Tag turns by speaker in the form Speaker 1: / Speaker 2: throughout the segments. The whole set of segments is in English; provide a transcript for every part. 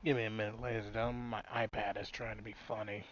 Speaker 1: Give me a minute, ladies and gentlemen. My iPad is trying to be funny.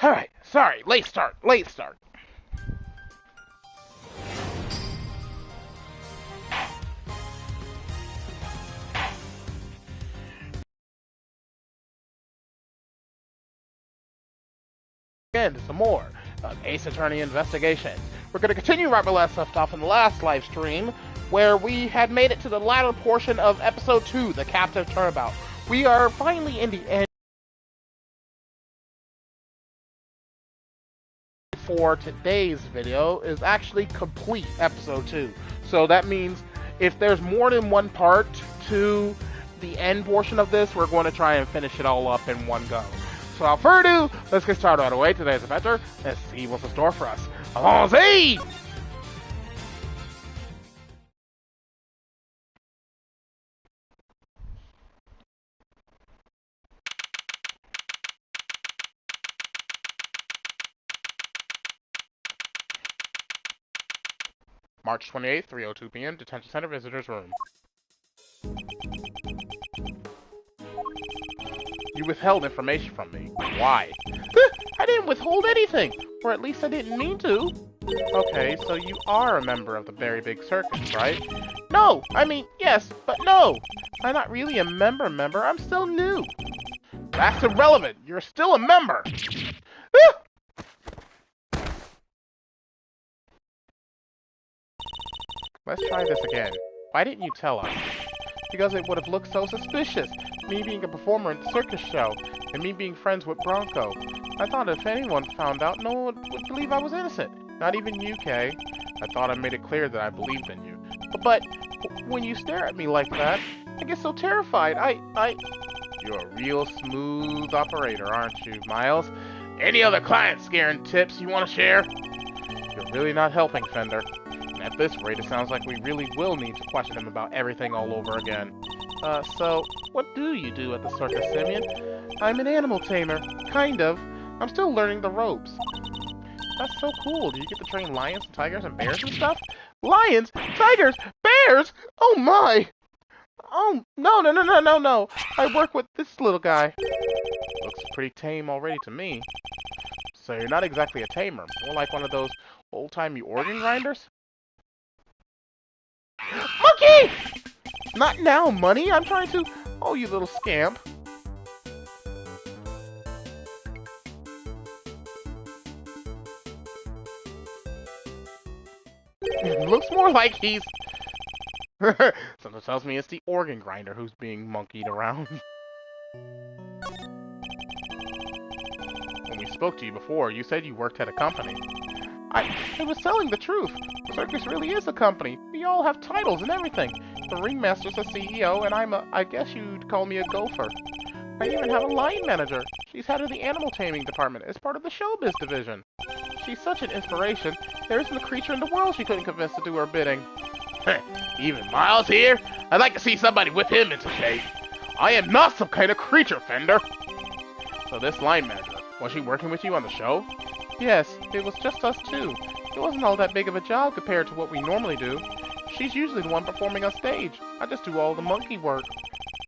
Speaker 1: Alright, sorry, late start, late start. Again, some more of Ace Attorney Investigations. We're going to continue right where we left off in the last live stream, where we had made it to the latter portion of episode 2, the Captive Turnabout. We are finally in the end for today's video is actually complete episode 2. So that means if there's more than one part to the end portion of this, we're going to try and finish it all up in one go. So without further ado, let's get started right away. Today's adventure. Let's see what's in store for us. Allons-y! March 28th, 3:02 p.m. Detention Center Visitors Room. You withheld information from me. Why? I didn't withhold anything! Or at least I didn't mean to. Okay, so you are a member of the very big circus, right? No! I mean, yes, but no! I'm not really a member, I'm still new. That's irrelevant! You're still a member! Let's try this again. Why didn't you tell us? Because it would have looked so suspicious. Me being a performer at the circus show, and me being friends with Bronco. I thought if anyone found out, no one would believe I was innocent. Not even you, Kay. I thought I made it clear that I believed in you. But when you stare at me like that, I get so terrified. You're a real smooth operator, aren't you, Miles? Any other client scaring tips you want to share? You're really not helping, Fender. And at this rate, it sounds like we really will need to question him about everything all over again. So, what do you do at the circus, Simeon? I'm an animal tamer. Kind of. I'm still learning the ropes. That's so cool. Do you get to train lions, tigers, and bears and stuff? Lions? Tigers? Bears? Oh my! Oh, no. I work with this little guy. Looks pretty tame already to me. So you're not exactly a tamer. More like one of those old-timey organ grinders? Monkey! Not now, money. I'm trying to... Oh, you little scamp. Looks more like he's... Something tells me it's the organ grinder who's being monkeyed around. When we spoke to you before, you said you worked at a company. I was telling the truth. The circus really is a company. We all have titles and everything. The ringmaster's a CEO, and I guess you'd call me a gopher. I even have a line manager. She's head of the animal taming department as part of the showbiz division. She's such an inspiration. There isn't a creature in the world she couldn't convince to do her bidding. Even Miles here? I'd like to see somebody whip him into shape. I am not some kind of creature, Fender. So this line manager, was she working with you on the show? Yes, it was just us two. It wasn't all that big of a job compared to what we normally do. She's usually the one performing on stage. I just do all the monkey work.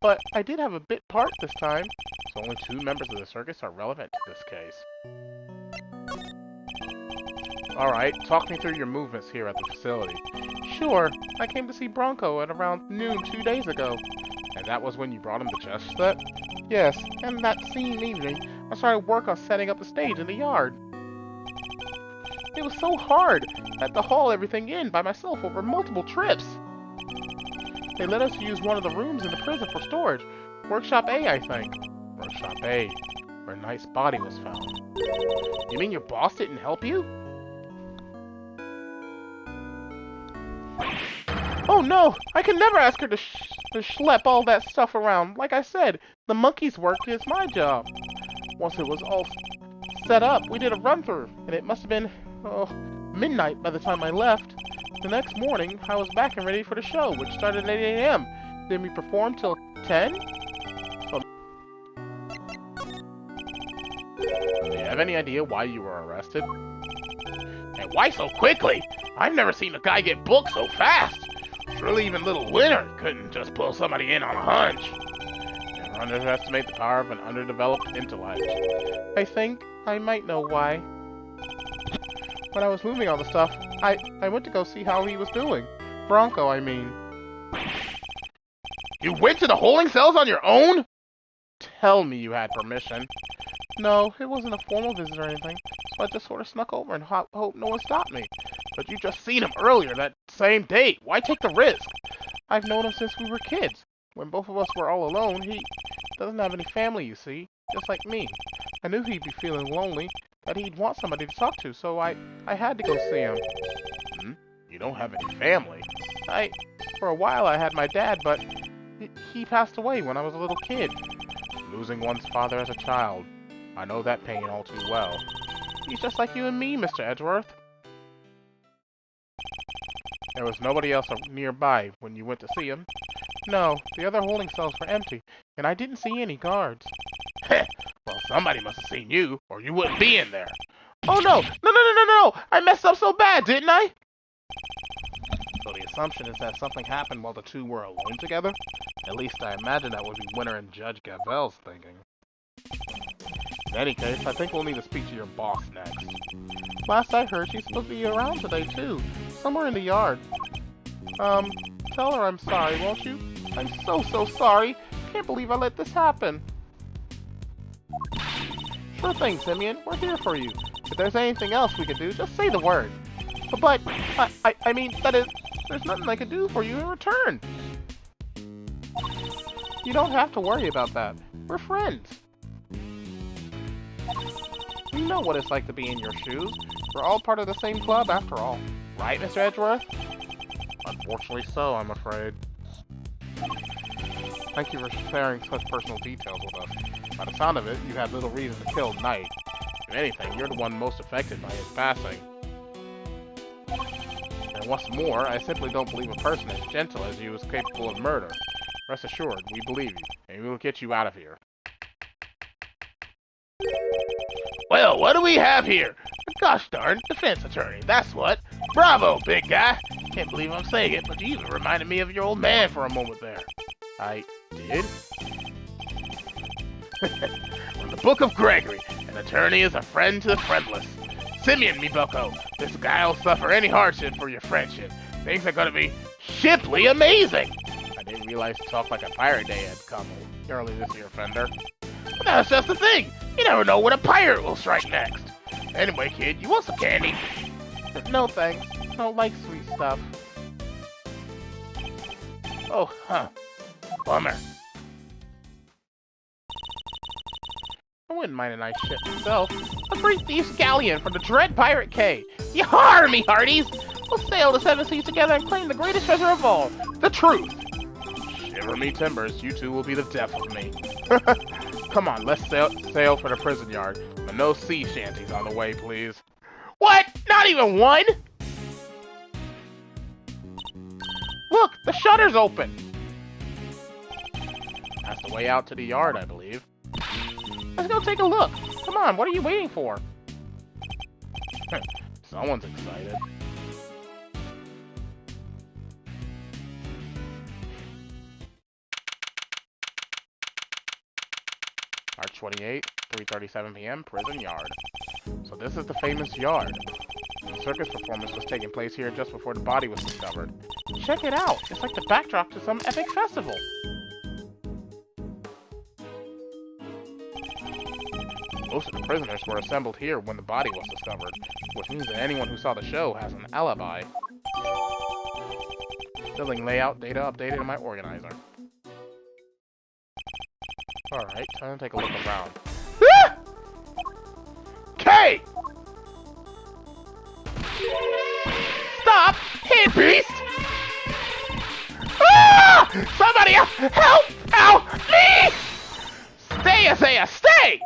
Speaker 1: But I did have a bit part this time. So only 2 members of the circus are relevant to this case. Alright, talk me through your movements here at the facility. Sure, I came to see Bronco at around noon 2 days ago. And that was when you brought him the chess set? Yes, and that same evening, I started work on setting up the stage in the yard. It was so hard. I had to haul everything in by myself over multiple trips. They let us use one of the rooms in the prison for storage. Workshop A, I think. Workshop A, where Knight's body was found. You mean your boss didn't help you? Oh no! I can never ask her to schlep all that stuff around. Like I said, the monkey's work is my job. Once it was all set up, we did a run-through, and it must have been, midnight by the time I left. The next morning, I was back and ready for the show, which started at 8 a.m. Then we performed till 10? So... Do you have any idea why you were arrested? And why so quickly? I've never seen a guy get booked so fast. Surely even little Winter couldn't just pull somebody in on a hunch. Never underestimate the power of an underdeveloped intellect. I think I might know why. When I was moving all the stuff, I went to go see how he was doing. Bronco, I mean. You went to the holding cells on your own? Tell me you had permission. No, it wasn't a formal visit or anything, so I just sort of snuck over and hope no one stopped me. But you just seen him earlier that same date. Why take the risk? I've known him since we were kids. When both of us were all alone, he doesn't have any family, you see, just like me. I knew he'd be feeling lonely, that he'd want somebody to talk to, so I had to go see him. You don't have any family? For a while I had my dad, but he passed away when I was a little kid. Losing one's father as a child. I know that pain all too well. He's just like you and me, Mr. Edgeworth. There was nobody else nearby when you went to see him? No, the other holding cells were empty, and I didn't see any guards. Well, somebody must have seen you, or you wouldn't be in there. Oh no! No! I messed up so bad, didn't I? So the assumption is that something happened while the two were alone together? At least I imagine that would be Winter and Judge Gavel's thinking. In any case, I think we'll need to speak to your boss next. Last I heard, she's supposed to be around today, too. Somewhere in the yard. Tell her I'm sorry, won't you? I'm so sorry. Can't believe I let this happen. Sure thing, Simeon. We're here for you. If there's anything else we can do, just say the word. But I mean, that is, there's nothing I can do for you in return. You don't have to worry about that. We're friends. You know what it's like to be in your shoes. We're all part of the same club after all. Right, Mr. Edgeworth? Unfortunately so, I'm afraid. Thank you for sharing such personal details with us. By the sound of it, you had little reason to kill Knight. If anything, you're the one most affected by his passing. And what's more, I simply don't believe a person as gentle as you is capable of murder. Rest assured, we believe you, and we will get you out of here. Well, what do we have here? Gosh darn, defense attorney, that's what. Bravo, big guy. Can't believe I'm saying it, but you even reminded me of your old man for a moment there. I did? From the Book of Gregory, an attorney is a friend to the friendless. Simeon, me bucko, this guy'll suffer any hardship for your friendship. Things are gonna be shiply amazing. I didn't realize Talk Like a Pirate Day had come early this year, Fender. But that's just the thing. You never know when a pirate will strike next. Anyway, kid, you want some candy? No, thanks. I don't like sweet stuff. Oh, huh. Bummer. I wouldn't mind a nice ship myself. A great thief's galleon from the dread Pirate K. Yar, me hearties! We'll sail the seven seas together and claim the greatest treasure of all, the truth. Shiver me timbers, you two will be the death of me. Come on, let's sail for the prison yard. But no sea shanties on the way, please. What? Not even one? Look, the shutter's open. That's the way out to the yard, I believe. Let's go take a look. Come on, what are you waiting for? Someone's excited. March 28th, 3:37 p.m., prison yard. So this is the famous yard. The circus performance was taking place here just before the body was discovered. Check it out! It's like the backdrop to some epic festival. Most of the prisoners were assembled here when the body was discovered, which means that anyone who saw the show has an alibi. Building layout data updated in my organizer. Alright, time to take a look around. Ah! K! Stop! Hey, beast! Ah! Somebody help! Help me! Stay, Isaiah, stay!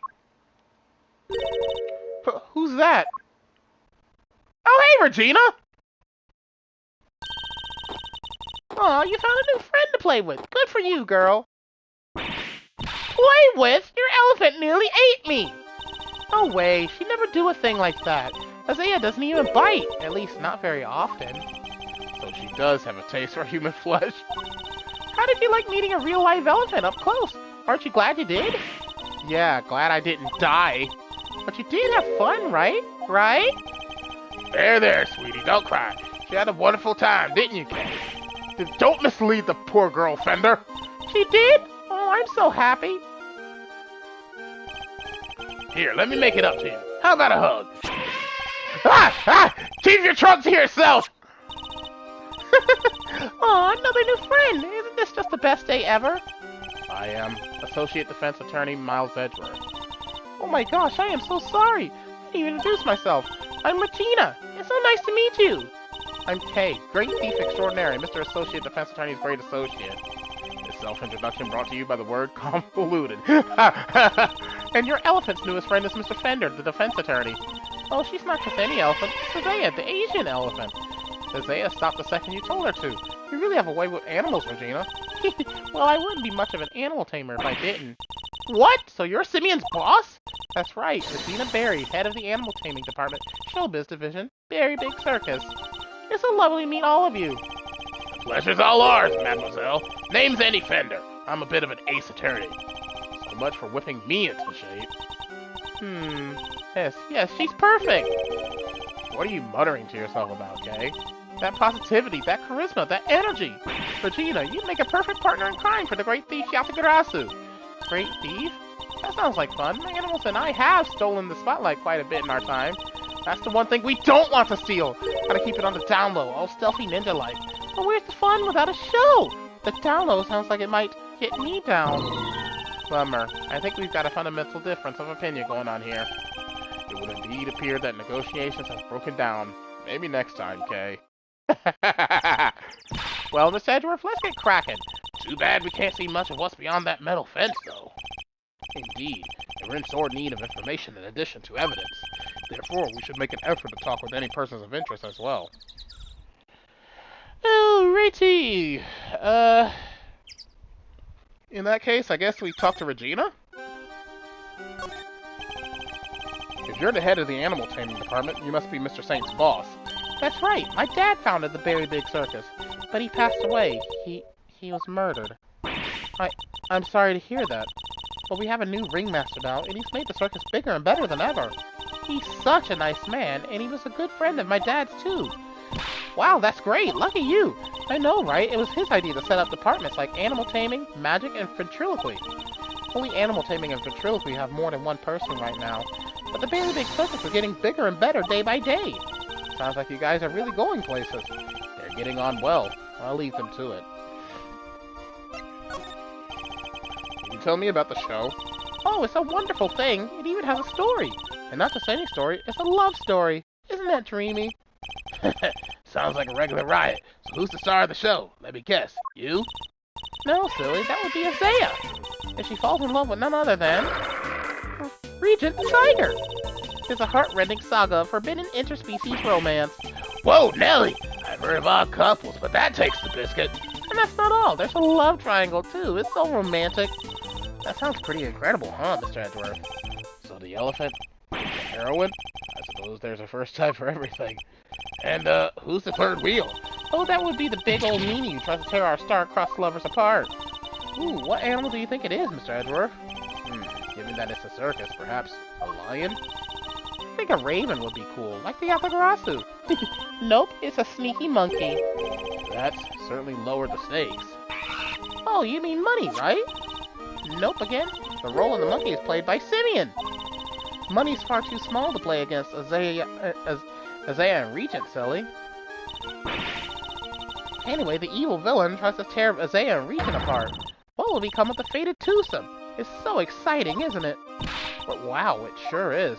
Speaker 1: Who's that? Oh, hey, Regina! Aw, you found a new friend to play with. Good for you, girl. Play with? Your elephant nearly ate me! No way, she'd never do a thing like that. Isaiah doesn't even bite, at least not very often. So she does have a taste for human flesh. How did you like meeting a real live elephant up close? Aren't you glad you did? Yeah, glad I didn't die. But you did have fun, right? Right? There, sweetie, don't cry. She had a wonderful time, didn't you, Kay? Don't mislead the poor girl, Fender. She did? Oh, I'm so happy. Here, let me make it up to you. How about a hug? Keep your trunk to yourself! Aw, another new friend. Isn't this just the best day ever? I am Associate Defense Attorney Miles Edgeworth. Oh my gosh, I am so sorry. I didn't even introduce myself. I'm Regina. It's so nice to meet you. I'm Kay, Great Thief Extraordinary, Mr. Associate Defense Attorney's Great Associate. This self-introduction brought to you by the word convoluted. And your elephant's newest friend is Mr. Fender, the defense attorney. Oh, she's not just any elephant. It's Isaiah, the Asian elephant. Isaiah stopped the second you told her to. You really have a way with animals, Regina. Well, I wouldn't be much of an animal tamer if I didn't. What? So you're Simeon's boss? That's right, Regina Berry, head of the animal taming department, Showbiz Division, Berry Big Circus. It's so lovely to meet all of you. The pleasure's all ours, mademoiselle. Name's Eddie Fender. I'm a bit of an ace attorney. So much for whipping me into shape. Yes, she's perfect. What are you muttering to yourself about, Kay? That positivity, that charisma, that energy. Regina, you'd make a perfect partner in crime for the great thief Yatagarasu. Great thief? That sounds like fun. The animals and I have stolen the spotlight quite a bit in our time. That's the one thing we don't want to steal. Gotta keep it on the down low, all stealthy ninja-like. But where's the fun without a show? The down low sounds like it might get me down. Bummer. I think we've got a fundamental difference of opinion going on here. It would indeed appear that negotiations have broken down. Maybe next time, Kay. Well, Miss Edgeworth, let's get cracking. Too bad we can't see much of what's beyond that metal fence, though. Indeed, and we're in sore need of information in addition to evidence. Therefore, we should make an effort to talk with any persons of interest as well. Oh, righty. In that case, I guess we talk to Regina? If you're the head of the animal taming department, you must be Mr. Saint's boss. That's right. My dad founded the Very Big Circus, but he passed away. He was murdered. I'm sorry to hear that. But we have a new ringmaster now, and he's made the circus bigger and better than ever. He's such a nice man, and he was a good friend of my dad's, too. Wow, that's great. Lucky you. I know, right? It was his idea to set up departments like animal taming, magic, and ventriloquy. Only animal taming and ventriloquy have more than one person right now. But the Very Big Circus is getting bigger and better day by day. Sounds like you guys are really going places. They're getting on well. I'll leave them to it. Can you tell me about the show? Oh, it's a wonderful thing. It even has a story. And not just any story, it's a love story. Isn't that dreamy? Sounds like a regular riot. So who's the star of the show? Let me guess. You? No, silly. That would be Isaiah. And she falls in love with none other than Regent Tiger. It's a heart-rending saga of forbidden interspecies romance. Whoa, Nelly! I've heard of odd couples, but that takes the biscuit. And that's not all. There's a love triangle, too. It's so romantic. That sounds pretty incredible, huh, Mr. Edgeworth? So the elephant, the heroine? I suppose there's a first time for everything. And, who's the third wheel? Oh, that would be the big old meanie who tries to tear our star-crossed lovers apart. Ooh, what animal do you think it is, Mr. Edgeworth? Given that it's a circus, perhaps a lion? I think a raven would be cool, like the Yatagarasu. Nope, it's a sneaky monkey. That's certainly lowered the stakes. Oh, you mean money, right? Nope again. The role in the monkey is played by Simeon. Money's far too small to play against Isaiah and Regent, silly. Anyway, the evil villain tries to tear Isaiah and Regent apart. What will become of the fated twosome? It's so exciting, isn't it? But wow, it sure is.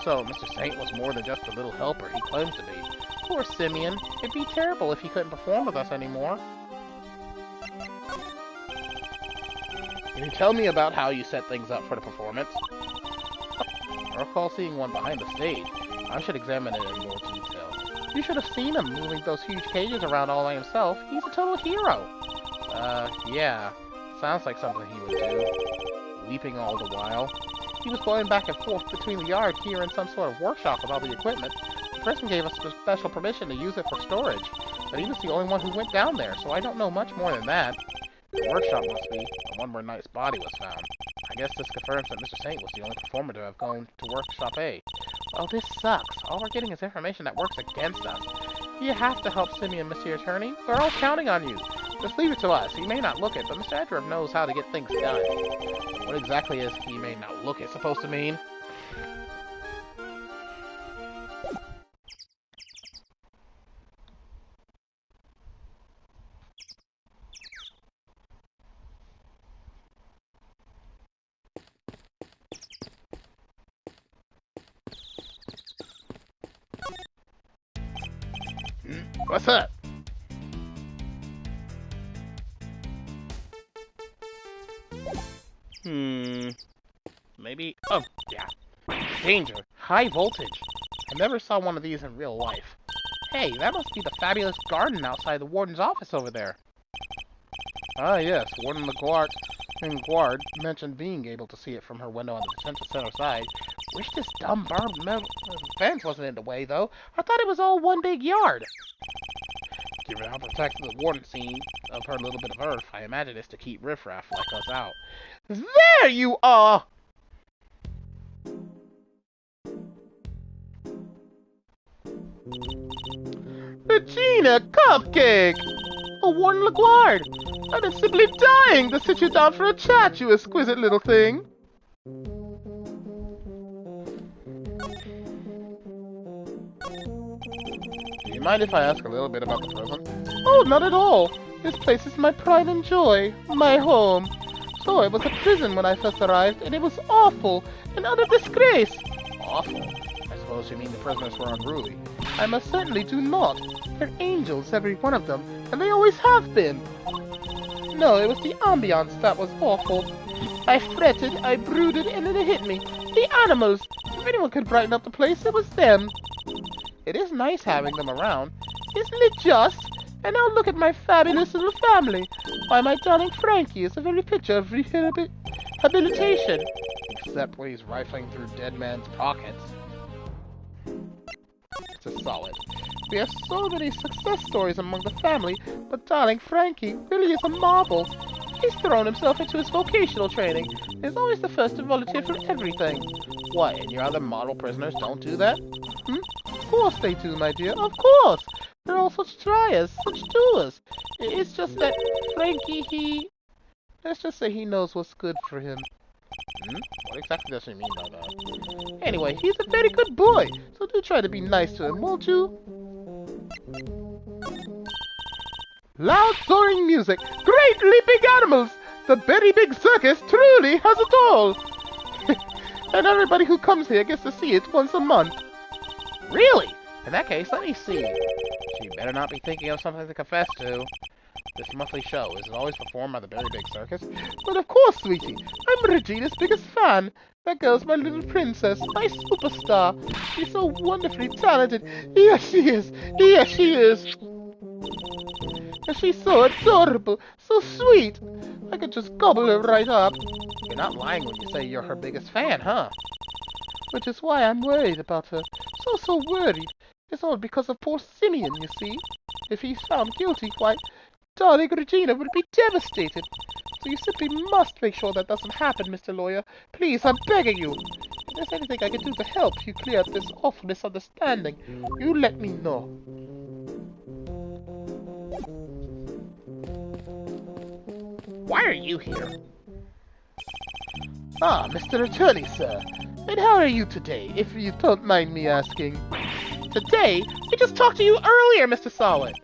Speaker 1: So, Mr. Saint was more than just the little helper he claims to be. Poor Simeon. It'd be terrible if he couldn't perform with us anymore. Can you tell me about how you set things up for the performance? I recall seeing one behind the stage. I should examine it in more detail. You should have seen him moving those huge cages around all by himself. He's a total hero. Yeah. Sounds like something he would do. Weeping all the while. He was going back and forth between the yard here and some sort of workshop with all the equipment. The person gave us special permission to use it for storage, but he was the only one who went down there, so I don't know much more than that. The workshop must be the one where Knight's body was found. I guess this confirms that Mr. Saint was the only performer to have gone to Workshop A. Well, this sucks. All we're getting is information that works against us. You have to help Simeon, Monsieur Attorney. We're all counting on you. Just leave it to us. He may not look it, but Mr. Edgeworth knows how to get things done. What exactly is he may not look it supposed to mean? What's up? Maybe... Oh, yeah. Danger. High voltage. I never saw one of these in real life. Hey, that must be the fabulous garden outside the warden's office over there. Ah, yes. Warden Guard mentioned being able to see it from her window on the potential center side. Wish this dumb barbed metal fence wasn't in the way, though. I thought it was all one big yard. Given how protected the warden seemed of her little bit of earth, I imagine it's to keep riffraff like us out. There you are! Regina Cupcake! Oh, Warden LaGuard! I've been simply dying to sit you down for a chat, you exquisite little thing! Do you mind if I ask a little bit about the prison? Oh, not at all! This place is my pride and joy, my home. So it was a prison when I first arrived, and it was awful, an utter disgrace. Awful. I suppose you mean the prisoners were unruly.
Speaker 2: I most certainly do not. They're angels, every one of them, and they always have been. No, it was the ambiance that was awful. I fretted, I brooded, and then it hit me. The animals! If anyone could brighten up the place, it was them.
Speaker 1: It is nice having them around.
Speaker 2: Isn't it just? And now look at my fabulous little family. Why, my darling Frankie is the very picture of rehabilitation.
Speaker 1: Except when he's rifling through dead man's pockets. It's a solid.
Speaker 2: We have so many success stories among the family, but darling Frankie really is a marvel. He's thrown himself into his vocational training. He's always the first to volunteer for everything.
Speaker 1: What, and your other model prisoners don't do that?
Speaker 2: Of course they do, my dear, of course! They're all such tryers, such doers. It's just that Frankie, let's just say he knows what's good for him.
Speaker 1: What exactly does he mean by that?
Speaker 2: Anyway, he's a very good boy, so do try to be nice to him, won't you? Loud soaring music, great leaping animals! The Very Big Circus truly has it all! And everybody who comes here gets to see it once a month.
Speaker 1: Really? In that case, let me see. She better not be thinking of something to confess to. This monthly show, is it always performed by the Very Big Circus?
Speaker 2: But of course, sweetie. I'm Regina's biggest fan. That girl's my little princess, my superstar. She's so wonderfully talented. Yes, she is. Yes, she is. And she's so adorable, so sweet. I could just gobble her right up.
Speaker 1: You're not lying when you say you're her biggest fan, huh?
Speaker 2: Which is why I'm worried about her. So worried. It's all because of poor Simeon, you see. If he's found guilty, why, darling Regina would be devastated. So you simply must make sure that doesn't happen, Mr. Lawyer. Please, I'm begging you. If there's anything I can do to help you clear up this awful misunderstanding, you let me know.
Speaker 1: Why are you here?
Speaker 2: Ah, Mr. Attorney, sir. And how are you today, if you don't mind me asking?
Speaker 1: Today? I just talked to you earlier, Mr. Solid.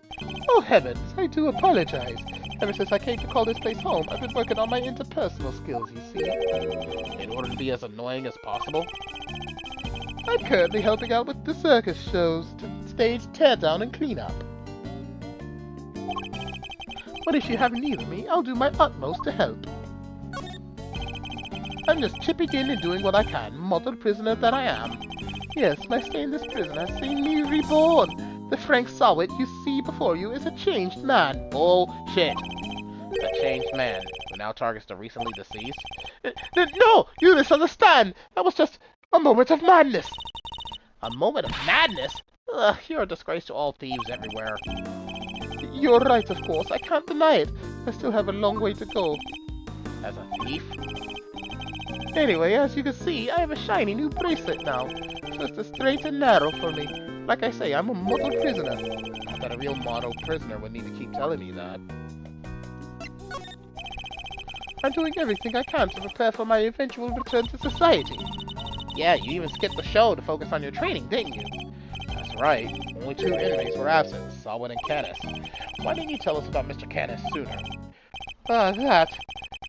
Speaker 2: Oh, heavens, I do apologize. Ever since I came to call this place home, I've been working on my interpersonal skills, you see.
Speaker 1: In order to be as annoying as possible?
Speaker 2: I'm currently helping out with the circus shows, to stage teardown and cleanup. But if you have need of me, I'll do my utmost to help. I'm just chipping in and doing what I can, model prisoner that I am. Yes, my stay in this prison has seen me reborn. The Frank Sowett you see before you is a changed man.
Speaker 1: Bullshit. A changed man who now targets the recently deceased?
Speaker 2: No! You misunderstand! That was just a moment of madness.
Speaker 1: A moment of madness? Ugh, you're a disgrace to all thieves everywhere.
Speaker 2: You're right, of course. I can't deny it. I still have a long way to go.
Speaker 1: As a thief?
Speaker 2: Anyway, as you can see, I have a shiny new bracelet now. Just as straight and narrow for me. Like I say, I'm a model prisoner.
Speaker 1: Not that a real model prisoner would need to keep telling me that.
Speaker 2: I'm doing everything I can to prepare for my eventual return to society.
Speaker 1: Yeah, you even skipped the show to focus on your training, didn't you? That's right. Only 2 inmates were absent, Salwin and Canis. Why didn't you tell us about Mr. Canis sooner?
Speaker 2: That.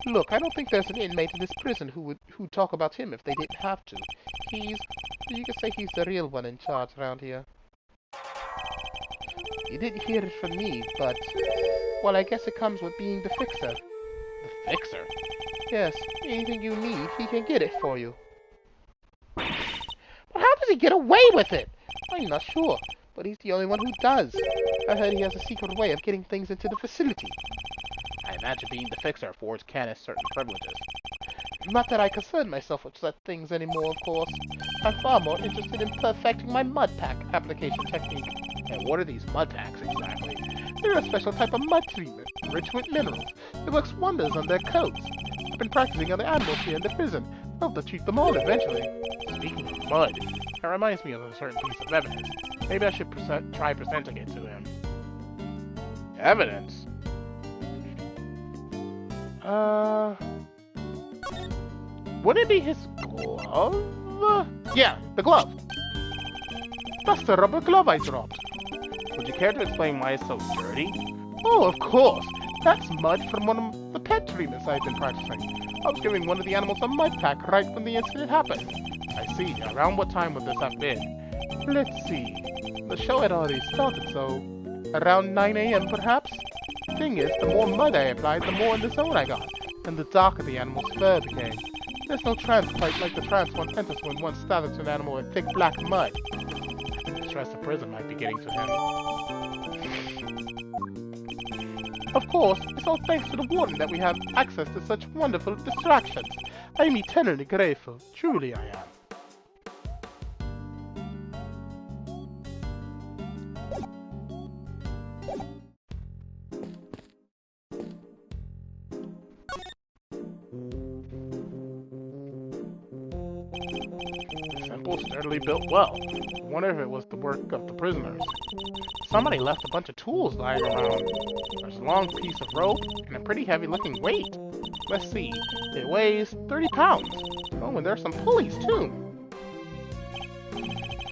Speaker 2: Look, I don't think there's an inmate in this prison who'd talk about him if they didn't have to. You could say he's the real one in charge around here. You didn't hear it from me, but, well, I guess it comes with being the fixer.
Speaker 1: The fixer?
Speaker 2: Yes, anything you need, he can get it for you.
Speaker 1: But how does he get away with it?
Speaker 2: I'm not sure, but he's the only one who does. I heard he has a secret way of getting things into the facility.
Speaker 1: I imagine being the fixer affords Canis certain privileges.
Speaker 2: Not that I concern myself with such things anymore, of course. I'm far more interested in perfecting my mud pack application technique.
Speaker 1: And what are these mud packs exactly?
Speaker 2: They're a special type of mud treatment, rich with minerals. It works wonders on their coats. I've been practicing on the animals here in the prison. Hope to treat them all eventually.
Speaker 1: Speaking of mud, that reminds me of a certain piece of evidence. Maybe I should try presenting it to him. Evidence? Wouldn't it be his glove? Yeah, the glove.
Speaker 2: That's the rubber glove I dropped.
Speaker 1: Would you care to explain why it's so dirty?
Speaker 2: Oh, of course. That's mud from one of the pet treatments I've been practicing. I was giving one of the animals a mud pack right when the incident happened.
Speaker 1: I see. Around what time would this have been?
Speaker 2: Let's see. The show had already started, so around 9 a.m. perhaps? Thing is, the more mud I applied, the more in the zone I got, and the darker the animal's fur became. There's no trance quite like the trance one enters when one started to an animal with thick black mud.
Speaker 1: The stress of prison might be getting to him.
Speaker 2: Of course, it's all thanks to the warden that we have access to such wonderful distractions. I am eternally grateful. Truly I am.
Speaker 1: Simple, sturdily built well. I wonder if it was the work of the prisoners. Somebody left a bunch of tools lying around. There's a long piece of rope and a pretty heavy looking weight. Let's see, it weighs 30 pounds. Oh, and there's some pulleys too.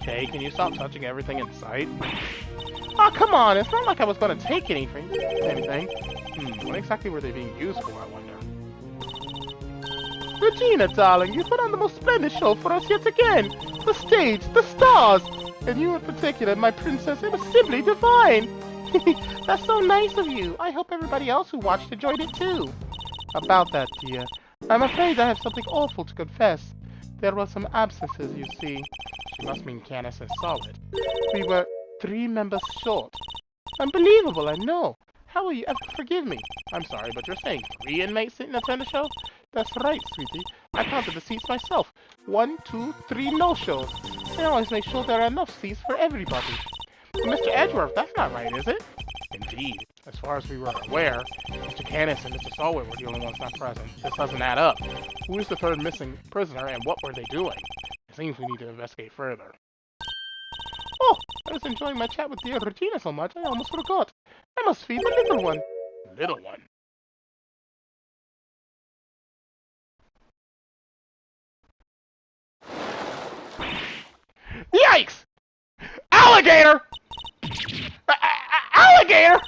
Speaker 1: Okay, can you stop touching everything in sight?
Speaker 2: Oh, come on, it's not like I was going to take anything.
Speaker 1: What exactly were they being used for, I wonder?
Speaker 2: Regina, darling, you put on the most splendid show for us yet again. The stage, the stars, and you in particular, my princess, it was simply divine. That's so nice of you. I hope everybody else who watched enjoyed it too. About that, dear, I'm afraid I have something awful to confess. There were some absences, you see.
Speaker 1: She must mean Candace and Solid.
Speaker 2: We were 3 members short. Unbelievable, I know. How will you ever forgive me?
Speaker 1: I'm sorry, but you're saying 3 inmates didn't attend the show?
Speaker 2: That's right, sweetie. I counted the seats myself. 1, 2, 3 no-shows. I always make sure there are enough seats for everybody.
Speaker 1: But Mr. Edgeworth, that's not right, is it? Indeed. As far as we were aware, Mr. Candace and Mr. Stallworth were the only ones not present. This doesn't add up. Who is the third missing prisoner, and what were they doing? It seems we need to investigate further.
Speaker 2: Oh, I was enjoying my chat with dear Regina so much, I almost forgot. I must feed the little one.
Speaker 1: Little one? Yikes! Alligator! Alligator!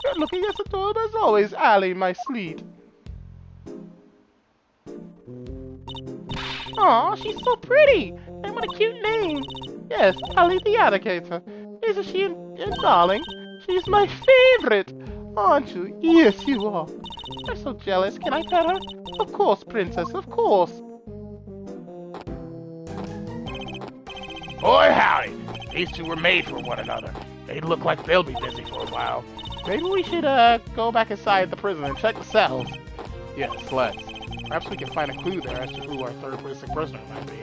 Speaker 2: You're looking as adorable as always, Allie, my sweet. Aw, she's so pretty! And what a cute name! Yes, Allie the alligator. Isn't she a darling? She's my favorite! Aren't you? Yes, you are. I'm so jealous. Can I pet her? Of course, princess, of course.
Speaker 1: Boy, howdy! These two were made for one another. They look like they'll be busy for a while.
Speaker 2: Maybe we should, go back inside the prison and check the cells.
Speaker 1: Yes, let's. Perhaps we can find a clue there as to who our third missing prisoner might be.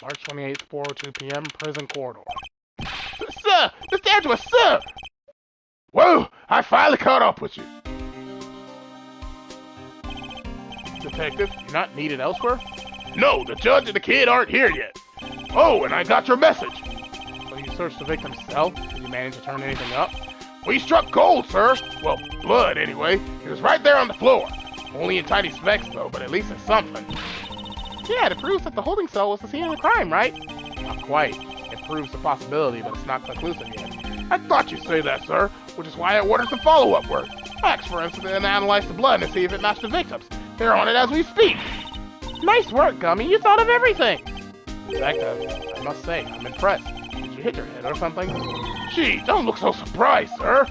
Speaker 1: March 28th, 4:02 p.m., prison corridor.
Speaker 2: Sir! Mr. Edgeworth, sir!
Speaker 1: Whoa! I finally caught up with you! Detective, you're not needed elsewhere? No, the judge and the kid aren't here yet. Oh, and I got your message. So you searched the victim's cell? Did you manage to turn anything up? We struck gold, sir. Well, blood, anyway. It was right there on the floor. Only in tiny specks, though, but at least it's something.
Speaker 2: Yeah, it proves that the holding cell was the scene of the crime, right?
Speaker 1: Not quite. It proves the possibility, but it's not conclusive yet. I thought you'd say that, sir, which is why I ordered some follow-up work. Max, for instance, and analyze the blood and see if it matched the victims. They're on it as we speak.
Speaker 2: Nice work, Gummy. You thought of everything.
Speaker 1: Detective, I must say, I'm impressed. Did you hit your head or something? Gee, don't look so surprised, sir.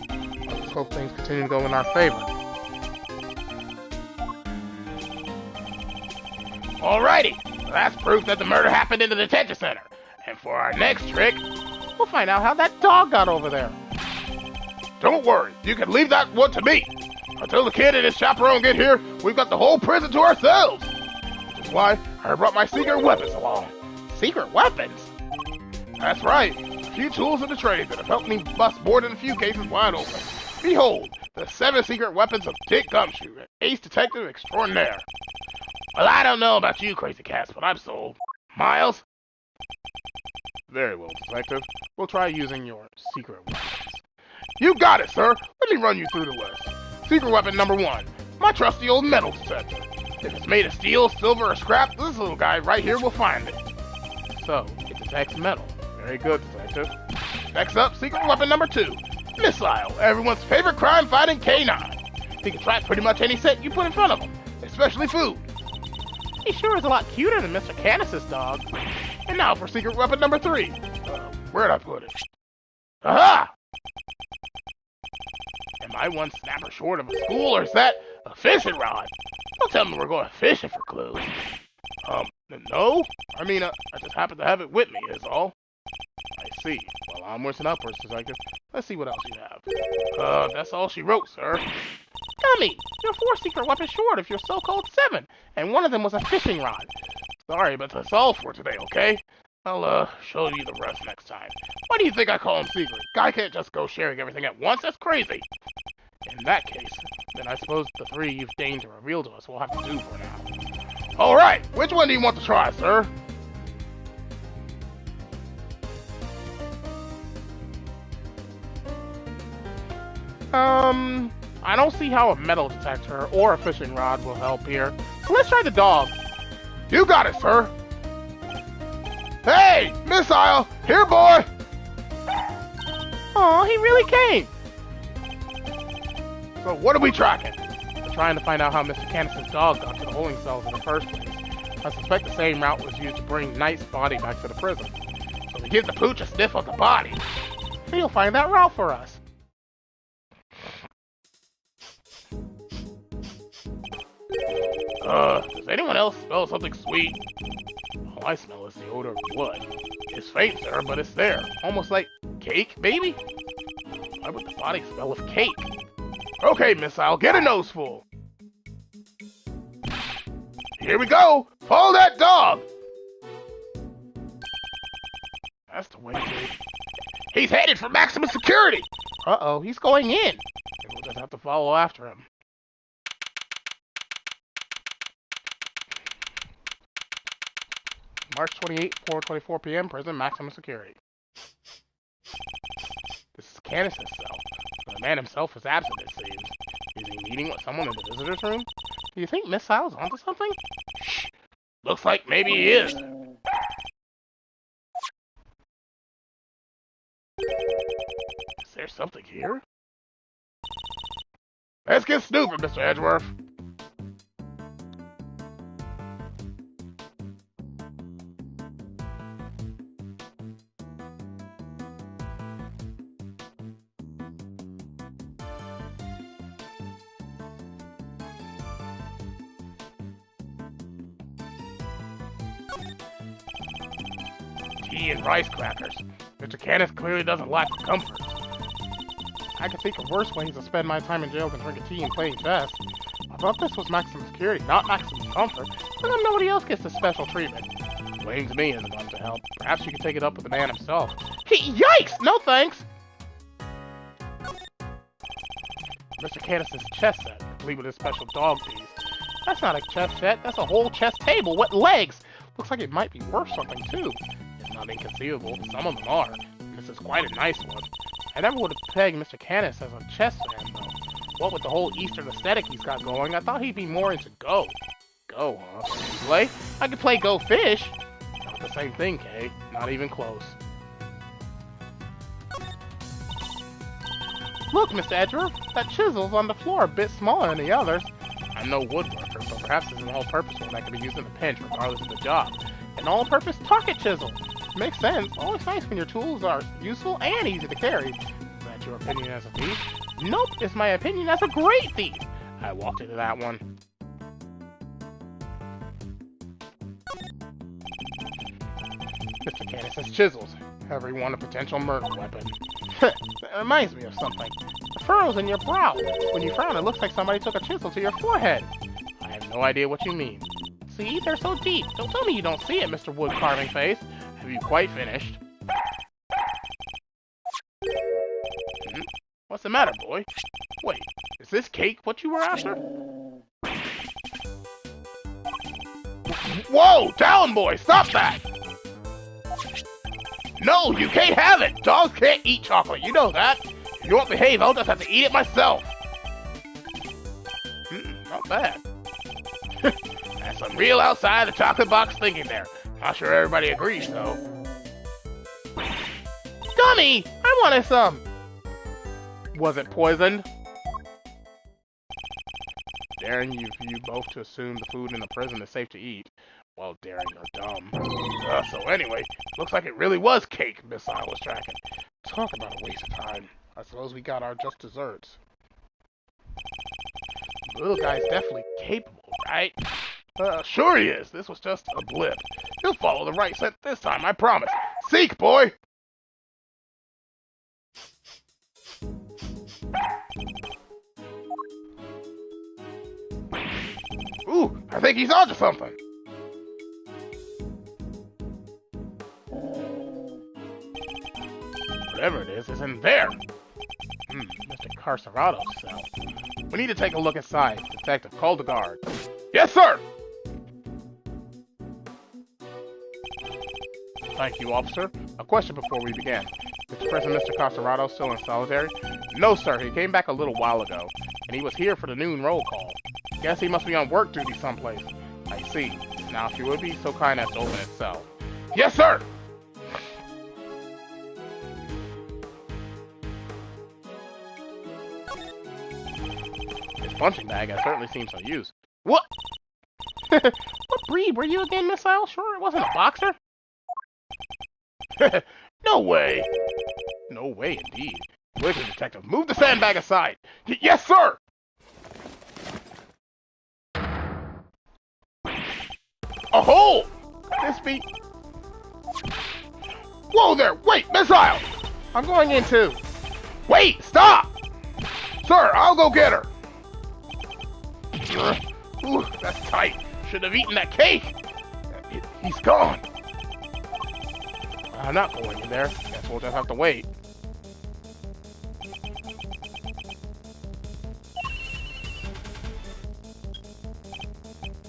Speaker 1: Let's hope things continue to go in our favor. Alrighty, well, that's proof that the murder happened in the detention center. And for our next trick,
Speaker 2: we'll find out how that dog got over there.
Speaker 1: Don't worry, you can leave that one to me. Until the kid and his chaperone get here, we've got the whole prison to ourselves. Which is why I brought my secret weapons along.
Speaker 2: Secret weapons?
Speaker 1: That's right. A few tools of the trade that have helped me bust more than a few cases wide open. Behold, the 7 secret weapons of Dick Gumshoe, an ace detective extraordinaire. Well, I don't know about you, crazy cats, but I'm sold. Miles? Very well, detective. We'll try using your secret weapons. You got it, sir. Let me run you through the list. Secret weapon number 1, my trusty old metal detector. If it's made of steel, silver, or scrap, this little guy right here will find it. So, it detects metal. Very good, detective. Next up, secret weapon number 2. Missile, everyone's favorite crime-fighting canine. He can track pretty much any scent you put in front of him, especially food. He sure is a lot cuter than Mr. Canis's dog. And now for secret weapon number 3. Where'd I put it? Aha! Am I one snapper short of a school, or is that a fishing rod? Don't tell me we're going fishing for clues. No. I mean, I just happen to have it with me, is all. I see. Well, onwards and upwards, Detective. Let's see what else you have. That's all she wrote, sir. Dummy! You're 4 secret weapons short of your so-called 7, and one of them was a fishing rod. Sorry, but that's all for today, okay? I'll, show you the rest next time. Why do you think I call them secret? Guy can't just go sharing everything at once, that's crazy. In that case, then I suppose the 3 you've deigned to reveal to us will have to do for now. Alright, which one do you want to try, sir? I don't see how a metal detector or a fishing rod will help here. So let's try the dog. You got it, sir. Hey, Missile, here, boy. Aw, he really came. So what are we tracking? We're trying to find out how Mr. Canis's dog got to the holding cells in the first place. I suspect the same route was used to bring Knight's body back to the prison. So we give the pooch a sniff of the body. He'll find that route for us. Does anyone else smell something sweet? All I smell is the odor of blood. It's faint, sir, but it's there. Almost like cake, maybe? Why would the body smell of cake? Okay, Missile, get a noseful. Here we go! Follow that dog! That's the way to... He's headed for maximum security! Uh-oh, he's going in. We'll just have to follow after him. March 28, 4:24 p.m., prison, maximum security. This is Canis's cell. The man himself is absent, it seems. Is he meeting with someone in the visitor's room? Do you think Missile's onto something? Shh! Looks like maybe he is. Is there something here? Let's get stupid, Mr. Edgeworth. Tea and rice crackers. Mr. Canis clearly doesn't lack the comforts. I could think of worse ways to spend my time in jail than drinking tea and playing chess. I thought this was maximum security, not maximum comfort. How come nobody else gets this special treatment? Blames me as the one to help. Perhaps you could take it up with the man himself. Yikes! No thanks! Mr. Canis's chess set, complete with his special dog piece. That's not a chess set, that's a whole chess table with legs! Looks like it might be worth something too. It's not inconceivable, some of them are. This is quite a nice one. I never would have pegged Mr. Canis as a chess fan, though. What with the whole Eastern aesthetic he's got going, I thought he'd be more into Go. Go, huh? Play? I could play Go Fish. Not the same thing, Kay. Not even close. Look, Mr. Edgeworth, that chisel's on the floor a bit smaller than the others. I'm no woodworker, but perhaps this is an all-purpose one that can be used in a pinch regardless of the job. An all-purpose pocket chisel. Makes sense. Always nice when your tools are useful and easy to carry. Is that your opinion as a thief? Nope, it's my opinion as a great thief. I walked into that one. Mr. Canis's chisels. Every one a potential murder weapon. That reminds me of something. The furrows in your brow. When you frown, it looks like somebody took a chisel to your forehead. I have no idea what you mean. See, they're so deep. Don't tell me you don't see it, Mr. Wood Carving Face. Have you quite finished? What's the matter, boy? Wait, is this cake what you were after? Whoa, Talon Boy, stop that! No, you can't have it! Dogs can't eat chocolate, you know that! If you won't behave, I'll just have to eat it myself! Not bad. That's some real outside the chocolate box thinking there. Not sure everybody agrees, though. Gummy! I wanted some! Was it poisoned? Daring you both to assume the food in the prison is safe to eat. Well, daring or dumb. So anyway, looks like it really was cake Missile was tracking. Talk about a waste of time. I suppose we got our just desserts. The little guy's definitely capable, right? Sure he is. This was just a blip. He'll follow the right scent this time, I promise. Seek, boy! Ooh, I think he's onto something. Whatever it is in there. Mr. Carcerado's cell. We need to take a look inside. Detective, call the guard. Yes, sir! Thank you, officer. A question before we begin. Is the person Mr. Carcerado still in solitary? No, sir. He came back a little while ago, and he was here for the noon roll call. Guess he must be on work duty someplace. I see. Now, if you would be so kind as to open its cell. Yes, sir! His punching bag has certainly seen some use. What? What breed were you again, Missile? Sure it wasn't a boxer? No way! No way, indeed. Quickly, detective, move the sandbag aside! Yes, sir! A hole! This be... Whoa there! Wait, Missile! I'm going in too. Wait! Stop! Sir, I'll go get her! Ooh, that's tight. Should have eaten that cake! He's gone! I'm not going in there. Guess we'll just have to wait.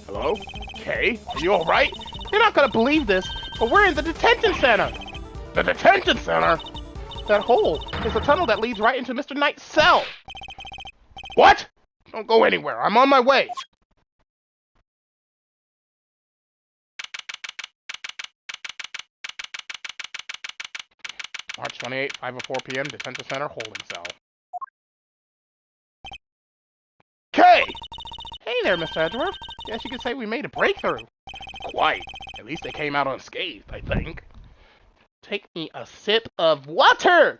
Speaker 1: Hello? Kay? Are you alright? You're not gonna believe this, but we're in the detention center! The detention center? That hole is a tunnel that leads right into Mr. Knight's cell! What? Don't go anywhere. I'm on my way. March 28, 5:04 p.m., Detention Center, holding cell. Kay! Hey there, Mr. Edgeworth. Guess you could say we made a breakthrough. Quite. At least they came out unscathed, I think. Take me a sip of water!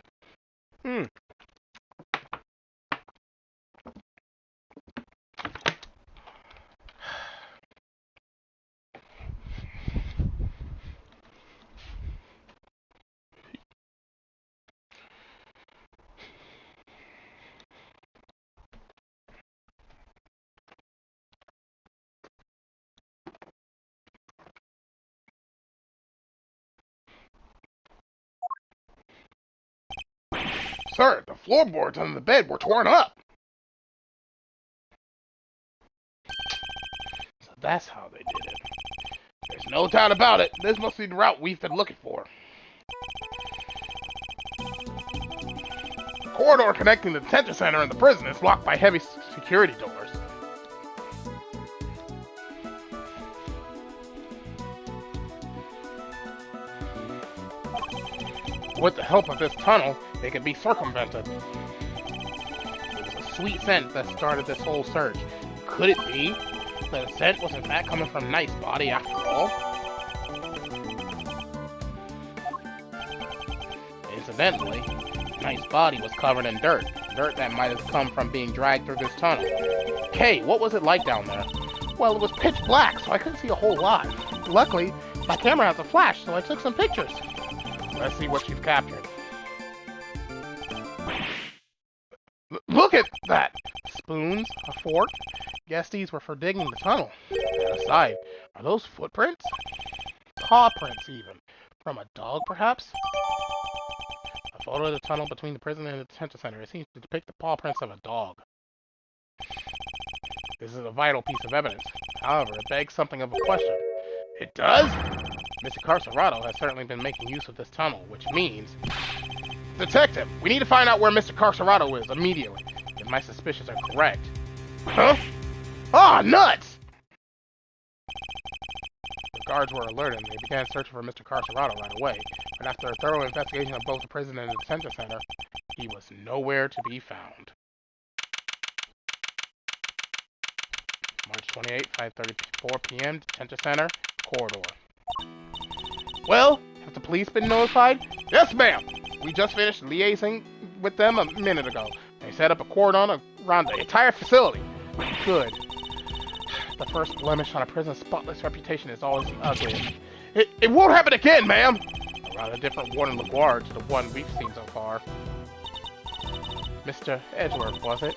Speaker 1: Sir, the floorboards under the bed were torn up. So that's how they did it. There's no doubt about it. This must be the route we've been looking for. The corridor connecting the detention center and the prison is locked by heavy security doors. With the help of this tunnel, they could be circumvented. It was a sweet scent that started this whole search. Could it be that the scent was in fact coming from Knight's body after all? Incidentally, Knight's body was covered in dirt. Dirt that might have come from being dragged through this tunnel. Kay, what was it like down there? Well, it was pitch black, so I couldn't see a whole lot. Luckily, my camera has a flash, so I took some pictures. Let's see what you've captured. Look at that! Spoons, a fork. Guess these were for digging the tunnel. And aside, are those footprints? Paw prints, even. From a dog, perhaps? A photo of the tunnel between the prison and the detention center. It seems to depict the paw prints of a dog. This is a vital piece of evidence. However, it begs something of a question. It does? Mr. Carcerado has certainly been making use of this tunnel, which means... Detective, we need to find out where Mr. Carcerado is immediately, if my suspicions are correct. Huh? Ah, nuts! The guards were alerted and they began searching for Mr. Carcerado right away, but after a thorough investigation of both the prison and the detention center, He was nowhere to be found. March 28, 5:34 p.m. Detention Center, corridor. Well, have the police been notified? Yes, ma'am! We just finished liaising with them a minute ago. They set up a cordon around the entire facility. Good. The first blemish on a prison's spotless reputation is always the ugliest. It won't happen again, ma'am! A rather different Warden LaGuardia to the one we've seen so far. Mr. Edgeworth, was it?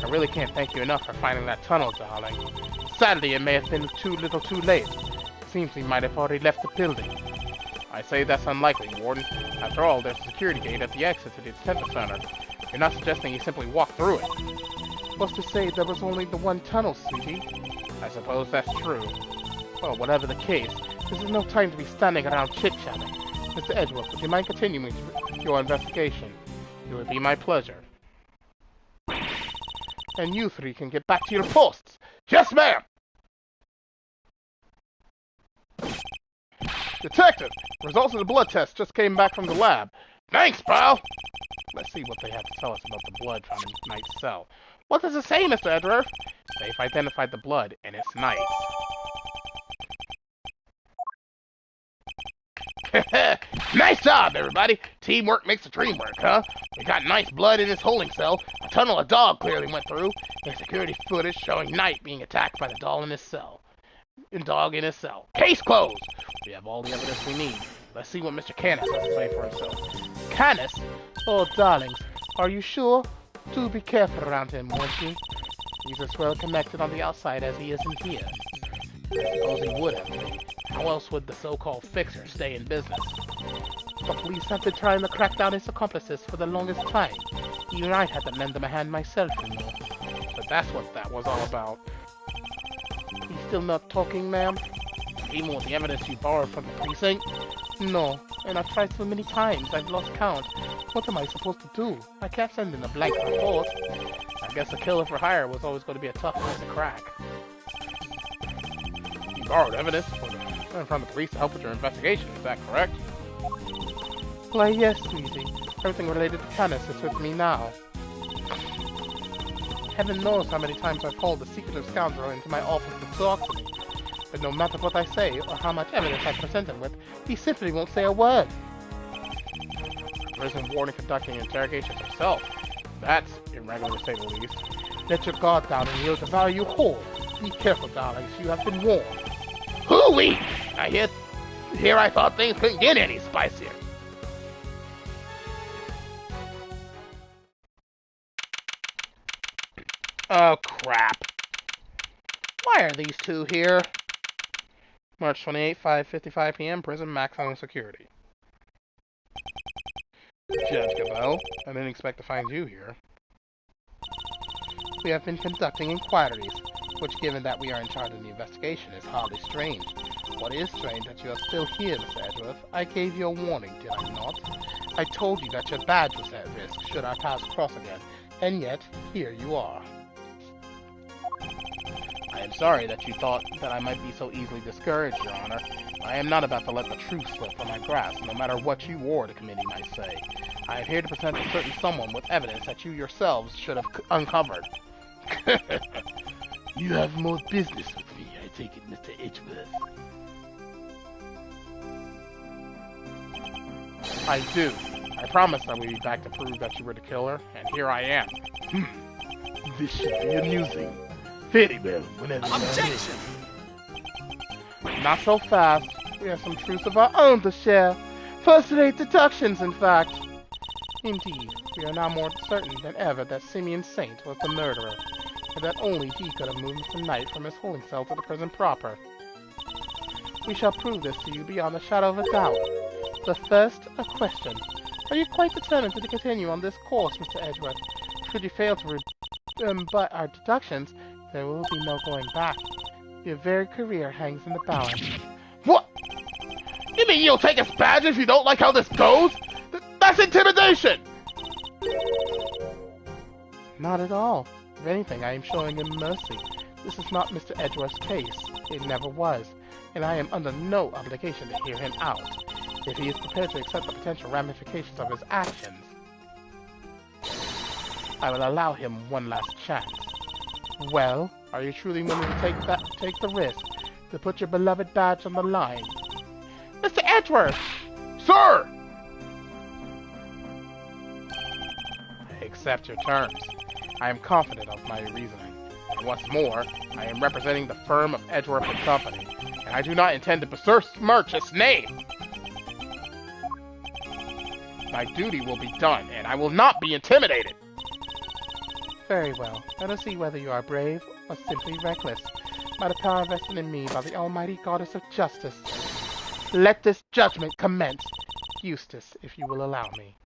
Speaker 1: I really can't thank you enough for finding that tunnel, darling. Sadly, it may have been too little too late. It seems he might have already left the building. I say that's unlikely, Warden. After all, there's a security gate at the exit to the detention center. You're not suggesting he simply walked through it.
Speaker 2: What's to say there was only the one tunnel, sweetie?
Speaker 1: I suppose that's true.
Speaker 2: Well, whatever the case, this is no time to be standing around chit-chatting. Mr. Edgeworth, would you mind continuing your investigation?
Speaker 1: It would be my pleasure.
Speaker 2: And you three can get back to your posts.
Speaker 1: Yes, ma'am!
Speaker 2: Detective, results of the blood test just came back from the lab.
Speaker 1: Thanks, pal!
Speaker 2: Let's see what they have to tell us about the blood found in Knight's cell.
Speaker 1: What does it say, Mr. Edgeworth? They've identified the blood, and it's Knight's. Nice job, everybody! Teamwork makes the dream work, huh? We got Knight's blood in his holding cell, a tunnel a dog clearly went through, and security footage showing Knight being attacked by the dog in his cell. Case closed! We have all the evidence we need. Let's see what Mr. Canis has to say for himself.
Speaker 2: Canis? Oh, darlings, are you sure? Do be careful around him, won't you? He's as well connected on the outside as he is in here.
Speaker 1: I suppose he would have been. How else would the so-called fixer stay in business?
Speaker 2: The police have been trying to crack down his accomplices for the longest time. Even I had to lend them a hand myself, you know.
Speaker 1: But that's what that was all about.
Speaker 2: He's still not talking, ma'am?
Speaker 1: Even with the evidence you borrowed from the precinct?
Speaker 2: No, and I've tried so many times I've lost count. What am I supposed to do? I can't send in a blank report.
Speaker 1: I guess a killer for hire was always going to be a tough one to crack. You borrowed evidence from the police to help with your investigation, is that correct?
Speaker 2: Why, yes, sweetie. Everything related to Canis is with me now. Heaven knows how many times I've called the secretive scoundrel into my office to talk to me. But no matter what I say or how much evidence I present him with, he simply won't say a word.
Speaker 1: Prison warden conducting interrogations herself. That's irregular, to say the least.
Speaker 2: Let your guard down and he'll devour you whole. Be careful, darlings. You have been warned.
Speaker 1: Hooey! Here I thought things couldn't get any spicier. Oh, crap. Why are these two here? March 28, 5:55 p.m. Prison maximum security. Judge Gabelle, I didn't expect to find you here.
Speaker 2: We have been conducting inquiries, which, given that we are in charge of the investigation, is hardly strange. What is strange that you are still here, Mr. Edgeworth. I gave you a warning, did I not? I told you that your badge was at risk should our paths cross again, and yet, here you are.
Speaker 1: I am sorry that you thought that I might be so easily discouraged, Your Honor. I am not about to let the truth slip from my grasp, no matter what you or the committee might say. I am here to present a certain someone with evidence that you yourselves should have uncovered.
Speaker 2: You have more business with me, I take it, Mr. Edgeworth.
Speaker 1: I do. I promised I would be back to prove that you were the killer, and here I am.
Speaker 2: This should be amusing. Very well, whenever you
Speaker 3: Objection!
Speaker 2: Not so fast. We have some truths of our own to share. First-rate deductions, in fact. Indeed, we are now more certain than ever that Simeon Saint was the murderer, and that only he could have moved Mr. Knight from his holding cell to the prison proper. We shall prove this to you beyond a shadow of a doubt. But first, a question. Are you quite determined to continue on this course, Mr. Edgeworth? Should you fail to rebut our deductions, there will be no going back. Your very career hangs in the balance.
Speaker 1: What? You mean you'll take his badge if you don't like how this goes? That's intimidation!
Speaker 2: Not at all. If anything, I am showing him mercy. This is not Mr. Edgeworth's case. It never was. And I am under no obligation to hear him out, if he is prepared to accept the potential ramifications of his actions.
Speaker 1: I will allow him one last chance.
Speaker 2: Well, are you truly willing to take the risk to put your beloved badge on the line?
Speaker 1: Mr. Edgeworth! Sir! I accept your terms. I am confident of my reasoning. And what's more, I am representing the firm of Edgeworth and Company, and I do not intend to besmirch its name. My duty will be done, and I will not be intimidated.
Speaker 2: Very well. Let us see whether you are brave or simply reckless. By the power vested in me by the almighty goddess of justice, let this judgment commence. Eustace, if you will allow me.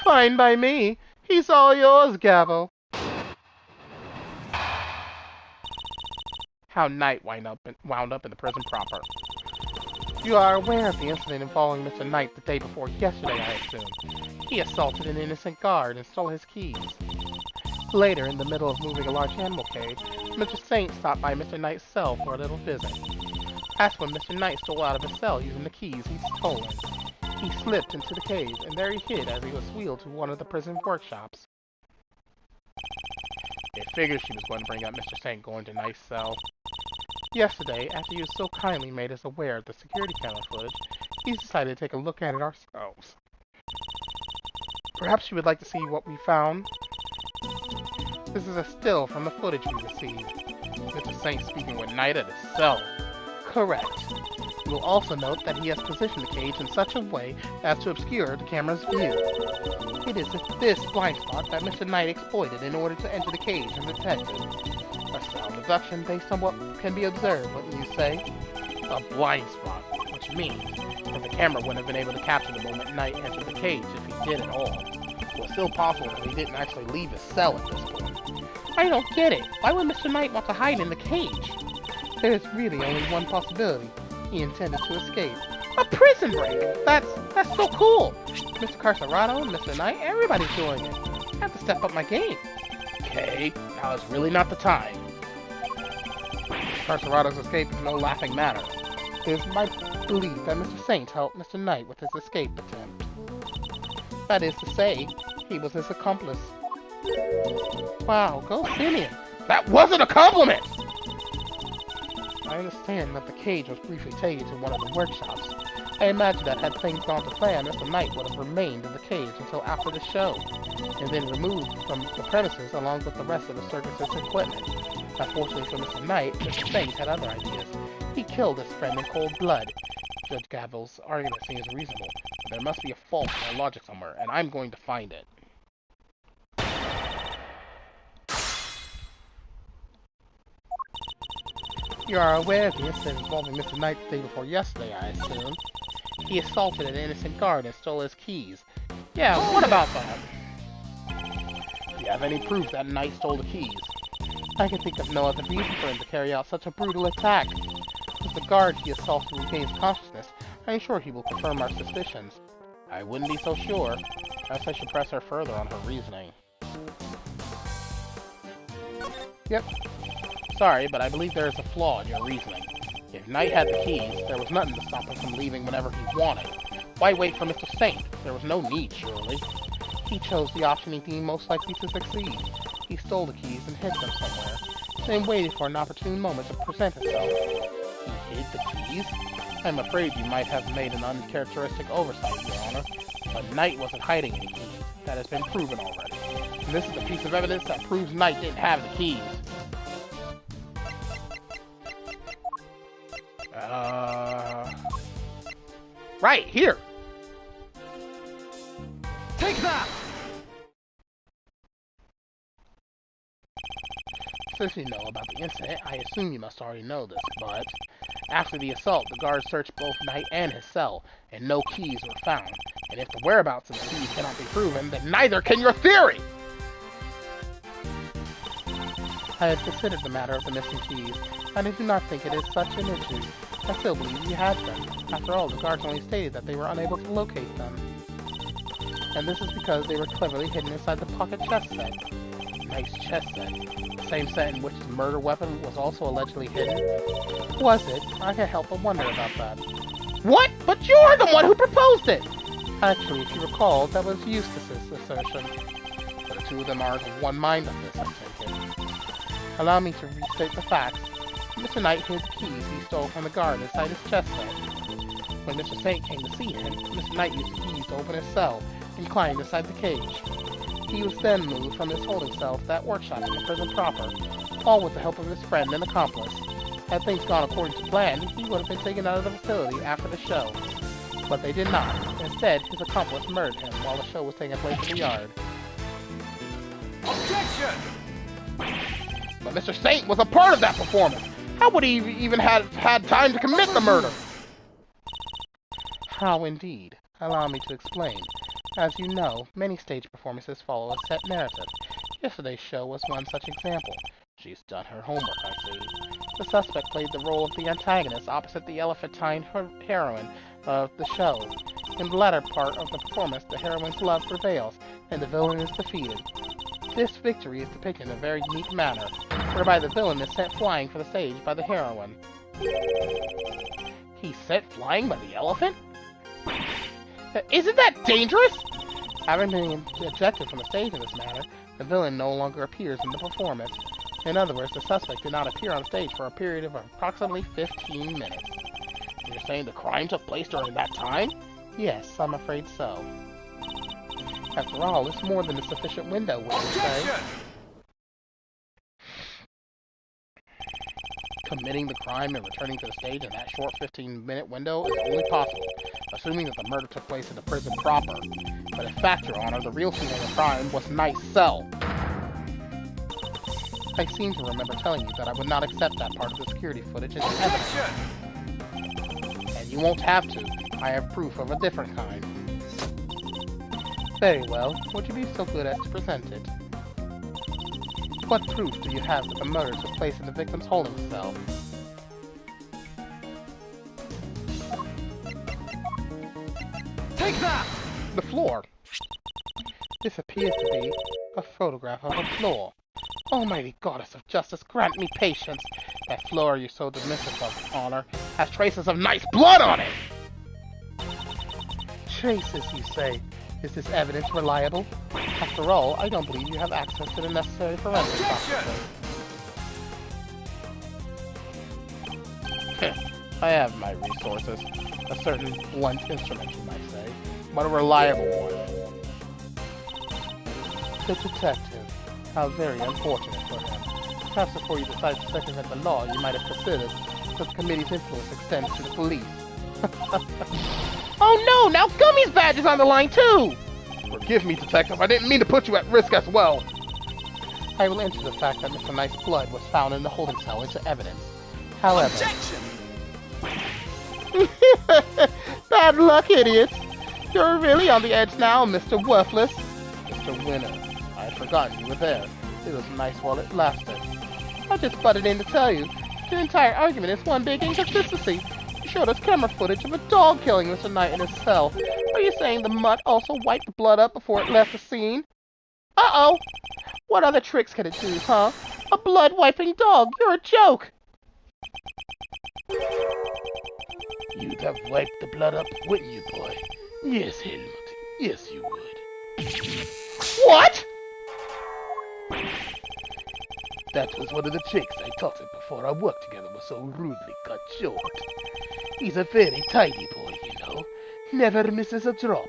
Speaker 2: Fine by me. He's all yours, Gavel.
Speaker 1: How Knight wound up in the prison proper.
Speaker 2: You are aware of the incident involving Mr. Knight the day before yesterday, I assume. He assaulted an innocent guard and stole his keys. Later, in the middle of moving a large animal cage, Mr. Saint stopped by Mr. Knight's cell for a little visit. That's when Mr. Knight stole out of his cell using the keys he'd stolen. He slipped into the cage, and there he hid as he was wheeled to one of the prison workshops.
Speaker 1: It figured she was going to bring up Mr. Saint going to Knight's cell.
Speaker 2: Yesterday, after you so kindly made us aware of the security camera footage, we decided to take a look at it ourselves. Perhaps you would like to see what we found? This is a still from the footage we received.
Speaker 1: Mr. Saint speaking with Knight at his cell.
Speaker 2: Correct. You will also note that he has positioned the cage in such a way as to obscure the camera's view. It is this blind spot that Mr. Knight exploited in order to enter the cage and detect it. A sound deduction based on what can be observed, wouldn't you say?
Speaker 1: A blind spot, which means that the camera wouldn't have been able to capture the moment Knight entered the cage if he did at all. It was still possible that he didn't actually leave his cell at this point.
Speaker 2: I don't get it. Why would Mr. Knight want to hide in the cage? There's really only one possibility. He intended to escape. A prison break! That's so cool! Mr. Carcerado, Mr. Knight, everybody's doing it. I have to step up my game.
Speaker 1: Okay, now is really not the time.
Speaker 2: Carcerado's escape is no laughing matter. It is my belief that Mr. Saint helped Mr. Knight with his escape attempt. That is to say, he was his accomplice. Wow, go Simeon!
Speaker 1: That wasn't a compliment!
Speaker 2: I understand that the cage was briefly taken to one of the workshops. I imagine that had things gone to plan, Mr. Knight would have remained in the cage until after the show, and then removed from the premises along with the rest of the circus's equipment. Unfortunately for Mr. Knight, Mr. Saint had other ideas. He killed his friend in cold blood. Judge Gavel's argument seems reasonable, but there must be a fault in our logic somewhere, and I'm going to find it. You are aware of the incident involving Mr. Knight the day before yesterday, I assume. He assaulted an innocent guard and stole his keys. Yeah, what about that?
Speaker 1: Do you have any proof that Knight stole the keys?
Speaker 2: I can think of no other reason for him to carry out such a brutal attack. If the guard he assaulted regains consciousness, I am sure he will confirm our suspicions.
Speaker 1: I wouldn't be so sure. Perhaps I should press her further on her reasoning.
Speaker 2: Yep.
Speaker 1: Sorry, but I believe there is a flaw in your reasoning. If Knight had the keys, there was nothing to stop him from leaving whenever he wanted. Why wait for Mr. Saint? There was no need, surely.
Speaker 2: He chose the option he deemed most likely to succeed. He stole the keys and hid them somewhere, then waited for an opportune moment to present himself.
Speaker 1: He hid the keys?
Speaker 2: I'm afraid you might have made an uncharacteristic oversight, Your Honor. But Knight wasn't hiding any keys. That has been proven already. And this is the piece of evidence that proves Knight didn't have the keys. Right, here!
Speaker 1: Take that!
Speaker 2: Since you know about the incident, I assume you must already know this, but after the assault, the guards searched both Knight and his cell, and no keys were found. And if the whereabouts of the keys cannot be proven, then neither can your theory! I have considered the matter of the missing keys, and I do not think it is such an issue. I still believe you had them. After all, the guards only stated that they were unable to locate them. And this is because they were cleverly hidden inside the pocket chest set. Nice chest set. The same set in which the murder weapon was also allegedly hidden. Was it? I can't help but wonder about that. What? But you're the one who proposed it! Actually, if you recall, that was Eustace's assertion. The two of them are of one mind on this, I take it. Allow me to restate the facts. Mr. Knight hid the keys he stole from the guard inside his chest bag. When Mr. Saint came to see him, Mr. Knight used the keys to open his cell and climbed inside the cage. He was then moved from his holding cell to that workshop in the prison proper, all with the help of his friend and accomplice. Had things gone according to plan, he would have been taken out of the facility after the show. But they did not. Instead, his accomplice murdered him while the show was taking place in the yard.
Speaker 1: Objection!
Speaker 2: But Mr. Saint was a part of that performance! How would he even have had time to commit the murder? How indeed. Allow me to explain. As you know, many stage performances follow a set narrative. Yesterday's show was one such example. She's done her homework, I see. The suspect played the role of the antagonist opposite the elephantine heroine of the show. In the latter part of the performance, the heroine's love prevails, and the villain is defeated. This victory is depicted in a very unique manner, whereby the villain is sent flying for the stage by the heroine. He's sent flying by the elephant? Isn't that dangerous? Having been ejected from the stage in this manner, the villain no longer appears in the performance. In other words, the suspect did not appear on stage for a period of approximately 15 minutes. You're saying the crime took place during that time? Yes, I'm afraid so. After all, it's more than a sufficient window, wouldn't you say? Committing the crime and returning to the stage in that short 15-minute window is only possible, assuming that the murder took place in the prison proper. But in fact, Your Honor, the real scene of the crime was Knight's cell. I seem to remember telling you that I would not accept that part of the security footage as evidence. And you won't have to. I have proof of a different kind. Very well. Would you be so good as to present it? What proof do you have that the murder took place in the victim's holding cell?
Speaker 1: Take that!
Speaker 2: The floor. This appears to be a photograph of a floor. Almighty goddess of justice, grant me patience. That floor you're so dismissive of, Honor, has traces of Knight's blood on it! Traces, you say? Is this evidence reliable? After all, I don't believe you have access to the necessary forensic processes. I have my resources. A certain blunt instrument, you might say, but a reliable one. The detective. How very unfortunate for him. Perhaps before you decide to circumvent the law, you might have considered that the committee's influence extends to the police. Oh no! Now Gummy's badge is on the line too! Forgive me, Detective. I didn't mean to put you at risk as well. I will enter the fact that Mr. Knight's blood was found in the holding cell into evidence. However... Objection! Bad luck, idiots! You're really on the edge now, Mr. Worthless. Mr. Winner. I had forgotten you were there. It was nice while it lasted. I just butted in to tell you. Your entire argument is one big inconsistency. You showed us camera footage of a dog killing Mr. Knight in his cell. Are you saying the mutt also wiped the blood up before it left the scene? Uh-oh! What other tricks can it do, huh? A blood-wiping dog! You're a joke! You'd have wiped the blood up, wouldn't you, boy? Yes, Helmut. Yes, you would. What?! That was one of the tricks I taught him before our work together was so rudely cut short. He's a very tidy boy, you know. Never misses a drop.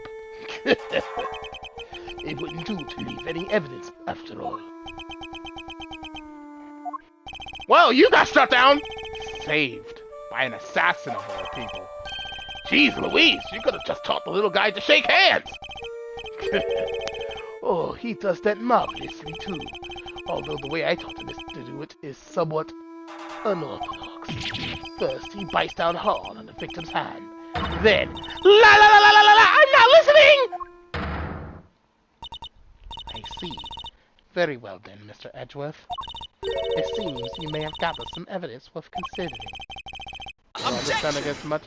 Speaker 2: It wouldn't do to leave any evidence, after all. Well, you got shut down! Saved. By an assassin of all people. Jeez Louise, you could have just taught the little guy to shake hands! Oh, he does that marvelously too. Although the way I taught him to do it is somewhat unorthodox. First, he bites down hard on the victim's hand. Then, la la la la la la la, I'm not listening! I see. Very well then, Mr. Edgeworth. It seems you may have gathered some evidence worth considering. Objection! Against much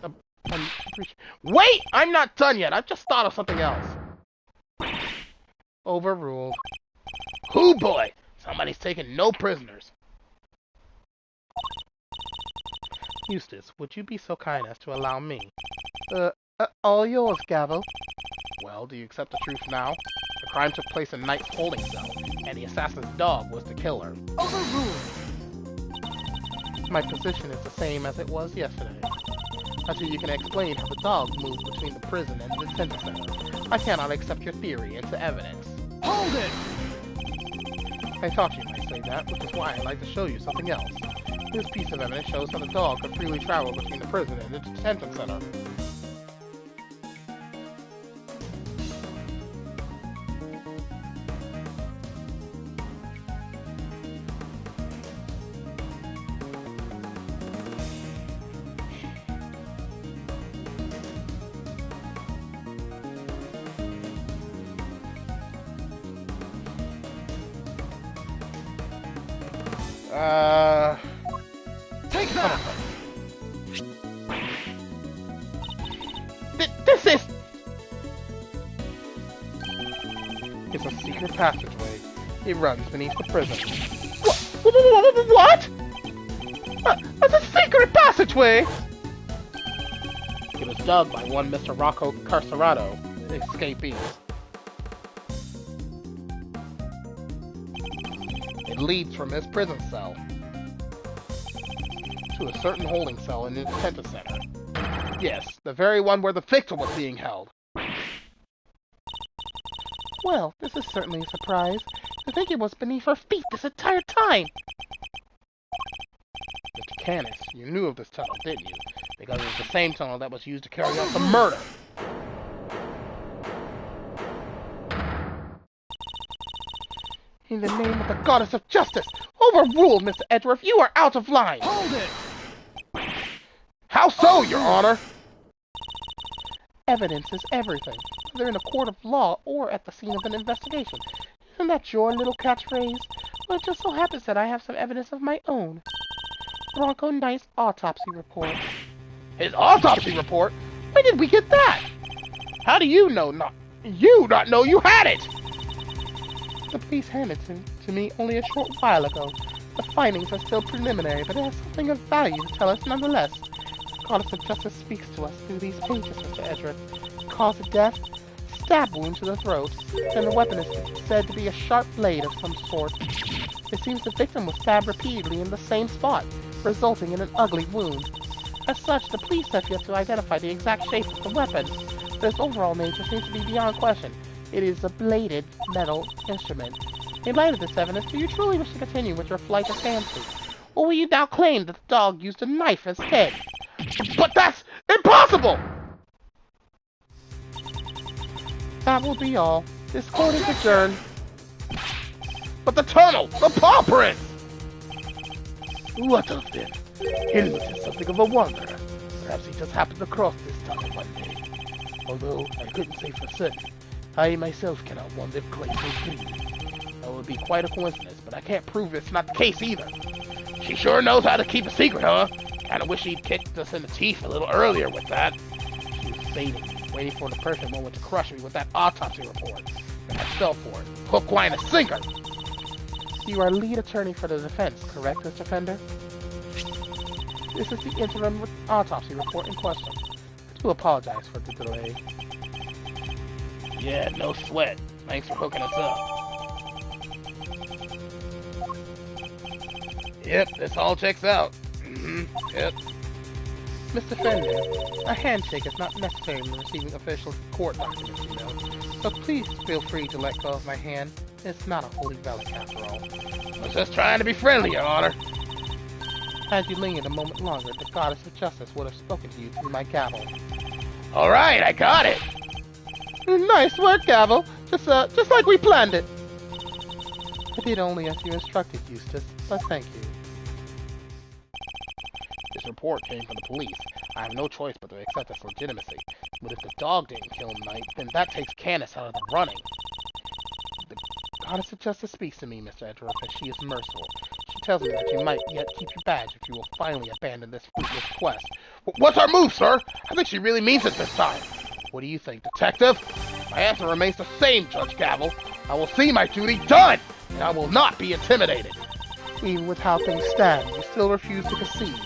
Speaker 2: Wait! I'm not done yet! I've just thought of something else. Overruled. Hoo boy! Somebody's taking no prisoners. Eustace, would you be so kind as to allow me? All yours, Gavel. Well, do you accept the truth now? The
Speaker 1: crime took place in Knight's holding cell, and the assassin's dog was the killer.
Speaker 2: Overruled. My position is the same as it was yesterday. Until you can explain how the dog moved between the prison and the detention center, I cannot accept your theory into evidence.
Speaker 1: Hold it!
Speaker 2: I thought you might say that, which is why I'd like to show you something else. This piece of evidence shows how the dog could freely travel between the prison and the detention center.
Speaker 1: Take that! This is...
Speaker 2: It's a secret passageway. It runs beneath the prison.
Speaker 1: What? That's a secret passageway! It was dug by one Mr. Rocco Carcerado,
Speaker 2: Escapees. It leads from this prison cell to a certain holding cell in the detention center. Yes, the very one where the victim was being held.
Speaker 3: Well, this is certainly a surprise. To think it was beneath our feet this entire time!
Speaker 2: Mr. Canis, you knew of this tunnel, didn't you? Because it was the same tunnel that was used to carry out the murder.
Speaker 3: In the name of the goddess of justice! Overruled, Mr. Edgeworth! You are out of line!
Speaker 1: hold it!
Speaker 2: How so, Your Honor?
Speaker 3: Evidence is everything, whether in a court of law or at the scene of an investigation. Isn't that your little catchphrase? Well, it just so happens that I have some evidence of my own. Bronco Knight's autopsy report.
Speaker 2: His autopsy report?
Speaker 3: When did we get that?
Speaker 2: How do you not know you had it?
Speaker 3: The police handed it to me only a short while ago. The findings are still preliminary, but it has something of value to tell us nonetheless. The goddess of justice speaks to us through these pages, Mr. Edgeworth. Cause of death? Stab wound to the throat, and the weapon is said to be a sharp blade of some sort. It seems the victim was stabbed repeatedly in the same spot, resulting in an ugly wound. As such, the police have yet to identify the exact shape of the weapon, but its overall nature seems to be beyond question. It is a bladed metal instrument. In light of this evidence, do you truly wish to continue with your flight of fancy? Or will you now claim that the dog used a knife instead?
Speaker 2: But that's impossible!
Speaker 3: That will be all. This court is adjourned.
Speaker 2: But the tunnel! The paw prints!
Speaker 3: What of it? Hilmut is something of a wanderer. Perhaps he just happened to cross this tunnel one day. Although I couldn't say for certain. I myself cannot wander quite so freely.
Speaker 2: That would be quite a coincidence, but I can't prove it's not the case either. She sure knows how to keep a secret, huh? Kinda wish she'd kicked us in the teeth a little earlier with that. She was fading, waiting for the perfect moment to crush me with that autopsy report. And I fell for it. Hook, line, and sinker!
Speaker 3: You are lead attorney for the defense, correct, Mr. Fender? This is the interim autopsy report in question. I do apologize for the delay.
Speaker 2: Yeah, no sweat. Thanks for hooking us up. Yep, this all checks out. Yep.
Speaker 3: Mr. Fender, a handshake is not necessary when receiving official court documents, you know. But please feel free to let go of my hand. It's not a holy relic after all.
Speaker 2: I was just trying to be friendly, Your Honor.
Speaker 3: Had you lingered a moment longer, the goddess of justice would have spoken to you through my gavel.
Speaker 2: Alright, I got it!
Speaker 3: Nice work, gavel! Just like we planned it! I did only as you instructed, Eustace, but thank you.
Speaker 2: This report came from the police. I have no choice but to accept its legitimacy. But if the dog didn't kill Knight, then that takes Canis out of the running.
Speaker 3: The goddess of justice speaks to me, Mr. Edgeworth, and she is merciful. She tells me that you might yet keep your badge if you will finally abandon this fruitless quest.
Speaker 2: What's our move, sir? I think she really means it this time. What do you think, detective? My answer remains the same, Judge Gavel. I will see my duty done, and I will not be intimidated.
Speaker 3: Even with how things stand, you still refuse to concede.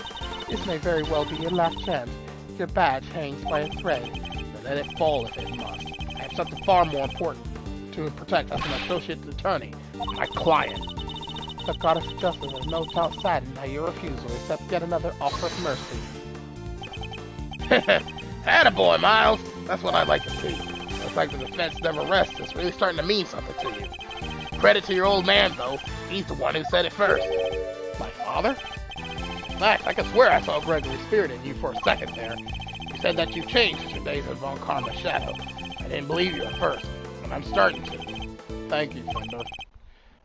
Speaker 3: This may very well be your last chance. Your badge hangs by a thread.
Speaker 2: Then let it fall if it must. I have something far more important to to protect us, an associate attorney.
Speaker 1: My client.
Speaker 2: The goddess of justice is no doubt saddened by your refusal to accept yet another offer of mercy.
Speaker 1: Attaboy, Miles. That's what I'd like to see. Looks like the defense never rests. It's really starting to mean something to you. Credit to your old man, though. He's the one who said it first.
Speaker 2: My father?
Speaker 1: Max, I could swear I saw Gregory's spirit in you for a second there. You said that you changed since your days at Von Karma's shadow. I didn't believe you at first, but I'm starting to.
Speaker 2: Thank you, Fender.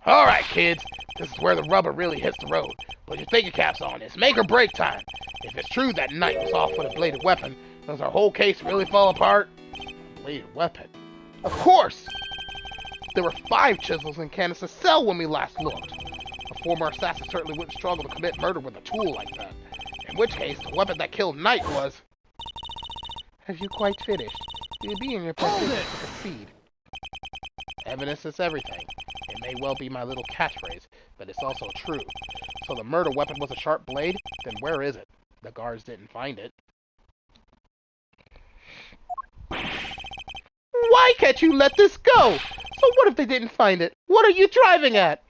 Speaker 1: Alright, kids. This is where the rubber really hits the road. Put your thinking caps on. It's make or break time. If it's true that Knight was off with a bladed weapon, does our whole case really fall apart?
Speaker 2: A bladed weapon? Of course! There were 5 chisels in Candace's cell when we last looked. A former assassin certainly wouldn't struggle to commit murder with a tool like that. In which case, the weapon that killed Knight was... Have you quite finished? You'll be in your position to proceed.
Speaker 1: Evidence is everything. It may well be my little catchphrase, but it's also true. So the murder weapon was a sharp blade? Then where is it? The guards didn't find it.
Speaker 2: Why can't you let this go? So what if they didn't find it? What are you driving at?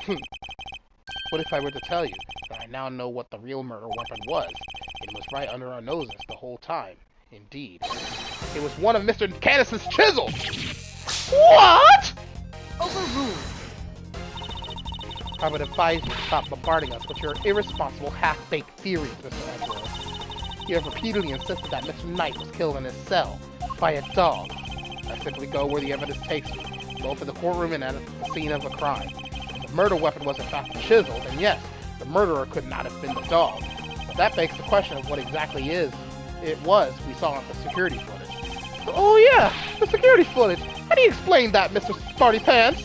Speaker 1: What if I were to tell you that I now know what the real murder weapon was? It was right under our noses the whole time. Indeed. It was one of Mr. Candace's chisels!
Speaker 2: What?
Speaker 3: Overruled.
Speaker 2: I would advise you to stop bombarding us with your irresponsible, half-baked theories, Mr. Edgeworth. You have repeatedly insisted that Mr. Knight was killed in his cell by a dog. I simply go where the evidence takes me, both in the courtroom and at the scene of a crime. If the murder weapon was in fact a chisel, then yes, the murderer could not have been the dog. But that begs the question of what exactly it was we saw on the security footage.
Speaker 3: Oh yeah, the security footage. How do you explain that, Mr. Smarty Pants?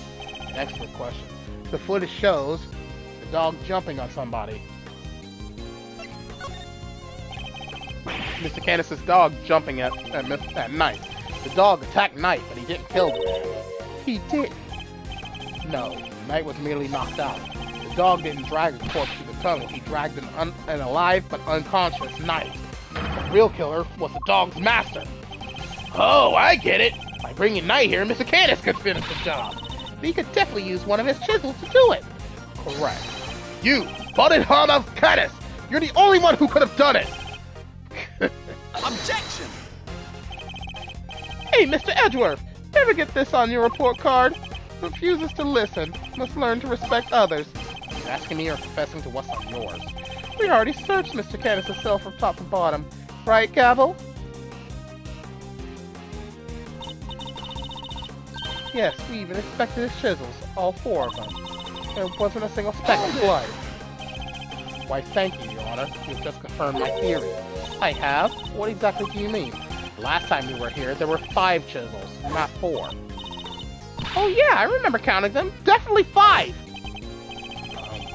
Speaker 1: An excellent question.
Speaker 2: The footage shows the dog jumping on somebody.
Speaker 1: Mr. Candace's dog jumping at Knight. The dog attacked Knight, but he didn't kill the man.
Speaker 2: He did.
Speaker 1: No, Knight was merely knocked out. The dog didn't drag a corpse to the tunnel. He dragged an alive but unconscious Knight. The real killer was the dog's master. Oh, I get it. By bringing Knight here, Mr. Candace could finish the job.
Speaker 2: But he could definitely use one of his chisels to do it.
Speaker 1: Correct. You, butted harm of Candace! You're the only one who could have done it!
Speaker 3: Objection! Hey, Mr. Edgeworth, ever get this on your report card? Refuses to listen, must learn to respect others.
Speaker 1: You're asking me or confessing to what's on yours?
Speaker 3: We already searched Mr. Candace's cell from top to bottom. Right, Gavel? Yes, we even inspected his chisels, all 4 of them. There wasn't a single speck of blood.
Speaker 1: Why, thank you, Your Honor. You've just confirmed my theory.
Speaker 2: I have? What exactly do you mean?
Speaker 1: Last time we were here, there were 5 chisels, not 4.
Speaker 3: Oh yeah, I remember counting them. Definitely 5!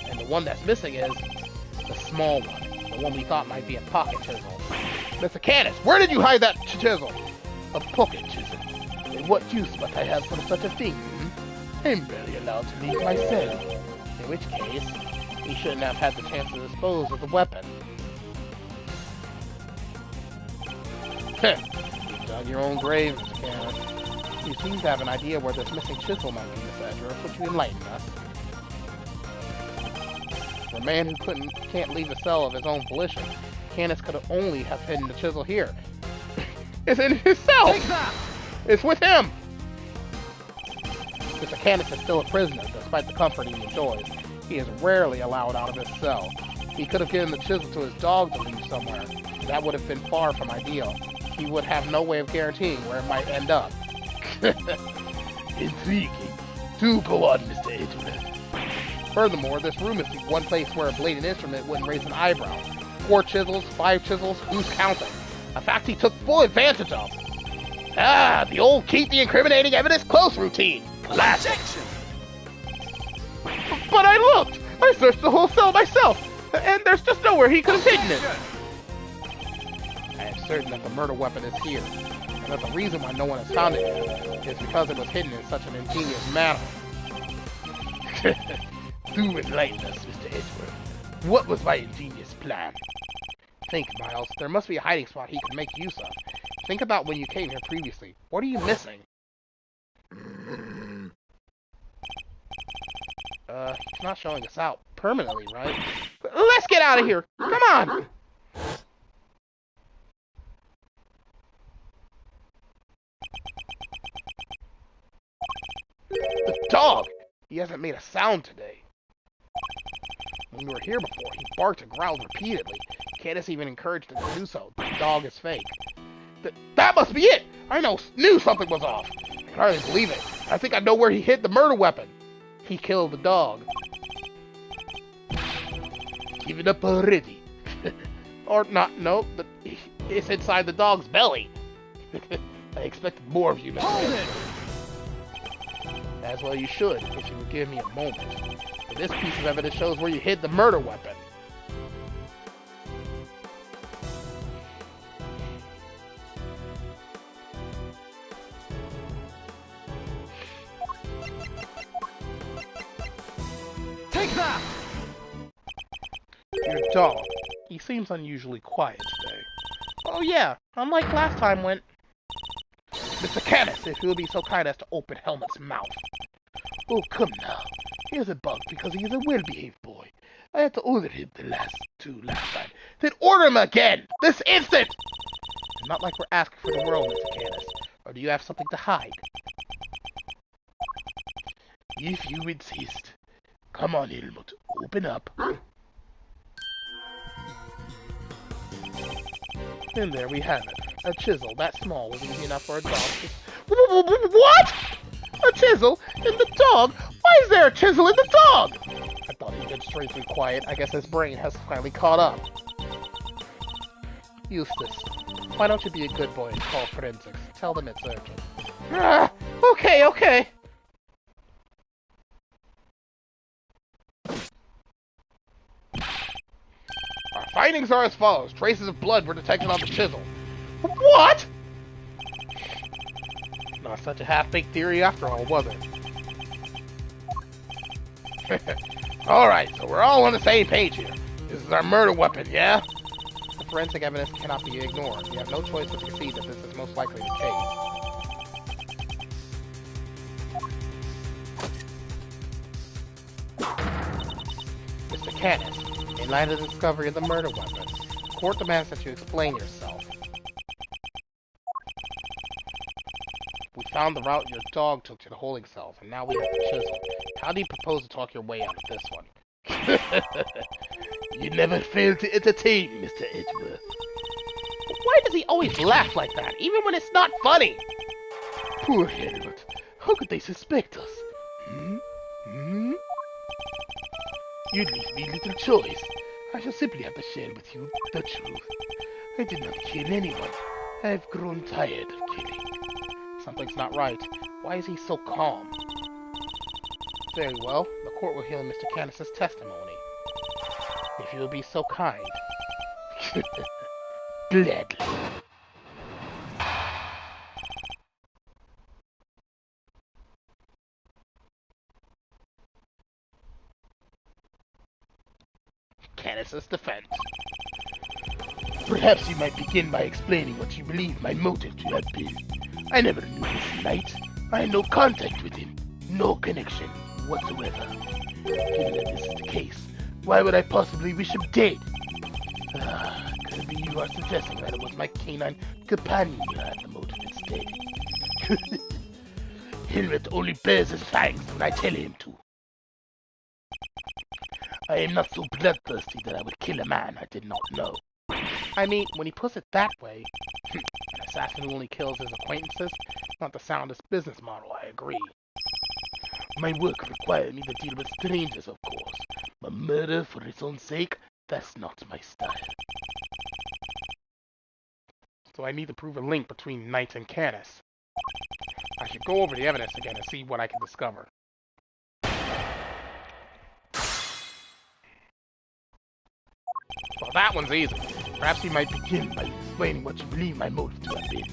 Speaker 1: And the one that's missing is the small one. The one we thought might be a pocket chisel. Mr. Candace, where did you hide that chisel?
Speaker 2: A pocket chisel. And what use must I have for such a thing? I'm barely allowed to leave my cell.
Speaker 1: In which case, we shouldn't have had the chance to dispose of the weapon. You dug your own grave, Mr. Candace.
Speaker 2: You seem to have an idea where this missing chisel might be, Mr. Edgeworth. Would you enlighten us?
Speaker 1: For a man who can't leave the cell of his own volition, Candace could only have hidden the chisel here. It's in his cell! It's with him! Mr. Candace is still a prisoner, despite the comfort he enjoys. He is rarely allowed out of his cell. He could have given the chisel to his dog to leave somewhere. That would have been far from ideal. He would have no way of guaranteeing where it might end up.
Speaker 2: Intriguing. Do go on, Mr. Edgeworth.
Speaker 1: Furthermore, this room is the one place where a bladed instrument wouldn't raise an eyebrow. 4 chisels, 5 chisels, who's counting? A fact he took full advantage of. Ah, the old keep the incriminating evidence close routine. Classic.
Speaker 3: But I looked! I searched the whole cell myself! And there's just nowhere he could have hidden it!
Speaker 1: I am certain that the murder weapon is here, and that the reason why no one has found it yet is because it was hidden in such an ingenious manner.
Speaker 2: Do enlighten us, Mr. Edgeworth. What was my ingenious plan?
Speaker 1: Think, Miles. There must be a hiding spot he could make use of. Think about when you came here previously. What are you missing?
Speaker 2: He's not showing us out permanently, right? Let's get out of here! Come on! The dog! He hasn't made a sound today. When we were here before, he barked and growled repeatedly. Candace even encouraged him to do so. The dog is fake. That must be it! I knew something was off. I can hardly believe it. I think I know where he hid the murder weapon. He killed the dog. Give it up already. Or not, no. It's inside the dog's belly. I expected more of you, Mr.
Speaker 4: Hold it!
Speaker 2: As well you should, if you would give me a moment. But this piece of evidence shows where you hid the murder weapon.
Speaker 4: Take that!
Speaker 2: Your dog. He seems unusually quiet today. Oh yeah, unlike last time when... Mr. Canis, if you'll be so kind as to open Helmet's mouth. Oh, come now. He isn't bugged because he is a well-behaved boy. I had to order him the last time. Then order him again! This instant! It's not like we're asking for the world, Mr. Canis. Or do you have something to hide? If you insist. Come on, Helmut. Open up. And there we have it. A chisel that small was easy enough for a dog to... What? A chisel in the dog? Why is there a chisel in the dog? I thought he'd been strangely quiet. I guess his brain has finally caught up. Eustace, why don't you be a good boy and call forensics? Tell them it's urgent. Okay. Our findings are as follows. Traces of blood were detected on the chisel. What? Not such a half-baked theory after all, was it? Alright, so we're all on the same page here. This is our murder weapon, yeah? The forensic evidence cannot be ignored. We have no choice but to concede that this is most likely the case. Mr. Canis, in light of the discovery of the murder weapon, the court demands that you explain yourself. We found the route your dog took to the holding cells, and now we have the chisel. How do you propose to talk your way out of this one? You never fail to entertain, Mr. Edgeworth. But why does he always laugh like that, even when it's not funny? Poor Helmut. How could they suspect us? You leave me little choice. I shall simply have to share with you the truth. I did not kill anyone. I've grown tired of killing. Something's not right. Why is he so calm? Very well. The court will hear Mr. Canis' testimony. If you will be so kind. Gladly. Canis' defense. Perhaps you might begin by explaining what you believe my motive to have been. I never knew this knight. I had no contact with him. No connection whatsoever. Given that this is the case, why would I possibly wish him dead? Could it be you are suggesting that it was my canine companion who had the motive instead? Helmut only bears his fangs when I tell him to. I am not so bloodthirsty that I would kill a man I did not know. I mean, when he puts it that way, an assassin who only kills his acquaintances, not the soundest business model, I agree. My work requires me to deal with strangers, of course, but murder for its own sake, that's not my style. So I need to prove a link between Knight and Canis. I should go over the evidence again and see what I can discover. Well, that one's easy. Perhaps you might begin by explaining what you believe my motive to have been.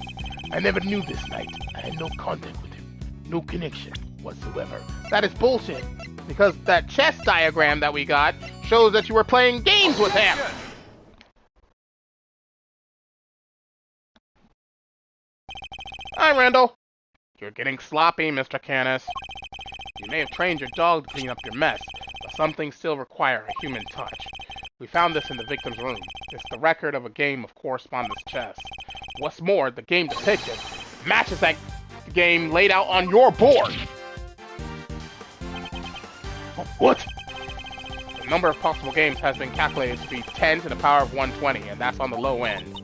Speaker 2: I never knew this knight. I had no contact with him. No connection whatsoever. That is bullshit. Because that chess diagram that we got shows that you were playing games with him. Hi, Randall. You're getting sloppy, Mr. Canis.
Speaker 1: You may have trained your dog to clean up your mess, but some things still require a human touch. We found this in the victim's room. It's the record of a game of correspondence chess. What's more, the game depicted matches that game laid out on your board. What? The number of possible games has been calculated to be 10 to the power of 120, and that's on the low end.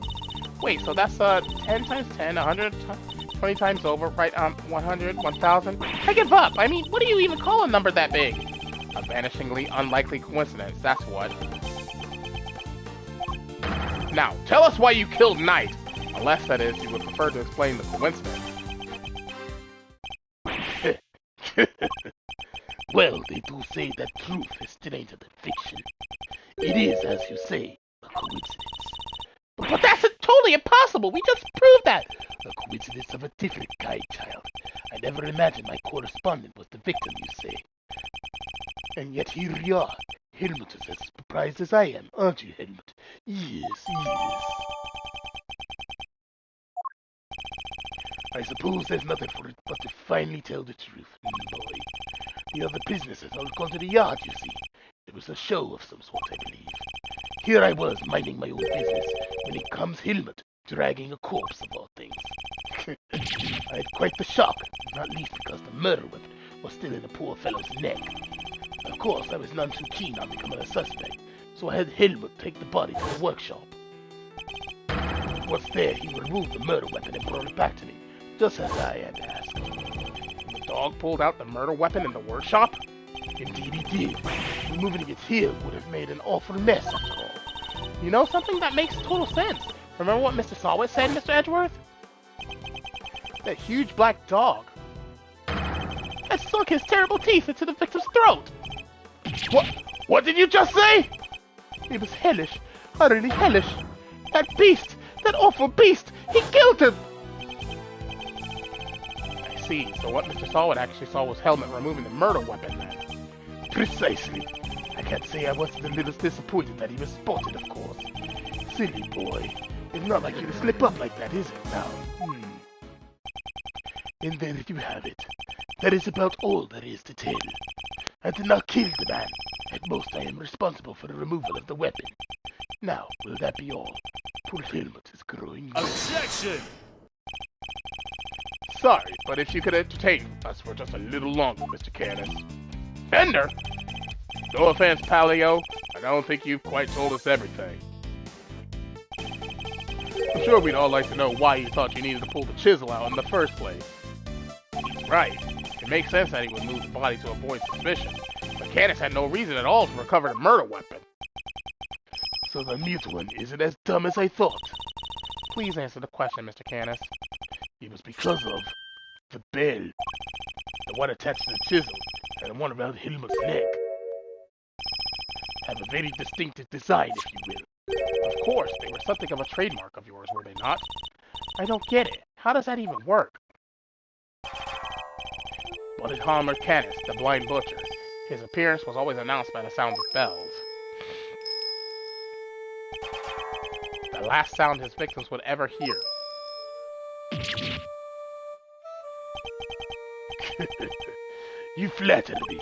Speaker 1: Wait, so that's 10 times 10, 100, 20 times over, right? 100, 1000? I give up. I mean, what do you even call a number that big? A vanishingly unlikely coincidence, that's what. Now, tell us why you killed Knight. Unless, that is, you would prefer to explain the coincidence.
Speaker 2: Well, they do say that truth is stranger than fiction. It is, as you say, a coincidence.
Speaker 1: But that's totally impossible! We just proved that!
Speaker 2: A coincidence of a different kind, child. I never imagined my correspondent was the victim, you say. And yet here you are. Helmut is as surprised as I am, aren't you, Helmut? Yes, yes. I suppose there's nothing for it but to finally tell the truth, boy. The other prisoners had all gone to the yard, you see. It was a show of some sort, I believe. Here I was, minding my own business, when in comes Helmut, dragging a corpse of all things. I had quite the shock, not least because the murder weapon was still in the poor fellow's neck. Of course, I was none too keen on becoming a suspect, so I had Helmut take the body to the workshop. Once there, he removed the murder weapon and brought it back to me, just as I had asked.
Speaker 1: The dog pulled out the murder weapon in the workshop?
Speaker 2: Indeed he did. Removing it here would have made an awful mess, after all.
Speaker 1: You know something that makes total sense? Remember what Mr. Sawit said, Mr. Edgeworth? That huge black dog had sunk his terrible teeth into the victim's throat! What did you just say?
Speaker 2: It was hellish, utterly hellish.
Speaker 1: That beast! That awful beast! He killed him! I see. So what Mr. Sawit actually saw was Helmut removing the murder weapon then.
Speaker 2: Precisely. I can't say I wasn't the little disappointed that he was spotted, of course. Silly boy. It's not like you to slip up like that, is it now? And there you have it. That is about all there is to tell. I did not kill the man. At most, I am responsible for the removal of the weapon. Now, will that be all? Poor Helmut is growing.
Speaker 4: Objection!
Speaker 1: Sorry, but if you could entertain us for just a little longer, Mr. Canis. Bender? No offense, Paleo. I don't think you've quite told us everything. I'm sure we'd all like to know why you thought you needed to pull the chisel out in the first place. He's right. It makes sense that he would move the body to avoid suspicion. But Canis had no reason at all to recover the murder weapon.
Speaker 2: So the mute one isn't as dumb as I thought.
Speaker 1: Please answer the question, Mr. Canis.
Speaker 2: It was because of the bell. The one attached to the chisel, and the one around Helmut's neck. Have a very distinctive design, if you will.
Speaker 1: Of course, they were something of a trademark of yours, were they not? I don't get it. How does that even work? Bottithammer Canis, the blind butcher. His appearance was always announced by the sound of bells. The last sound his victims would ever hear.
Speaker 2: You flatter me.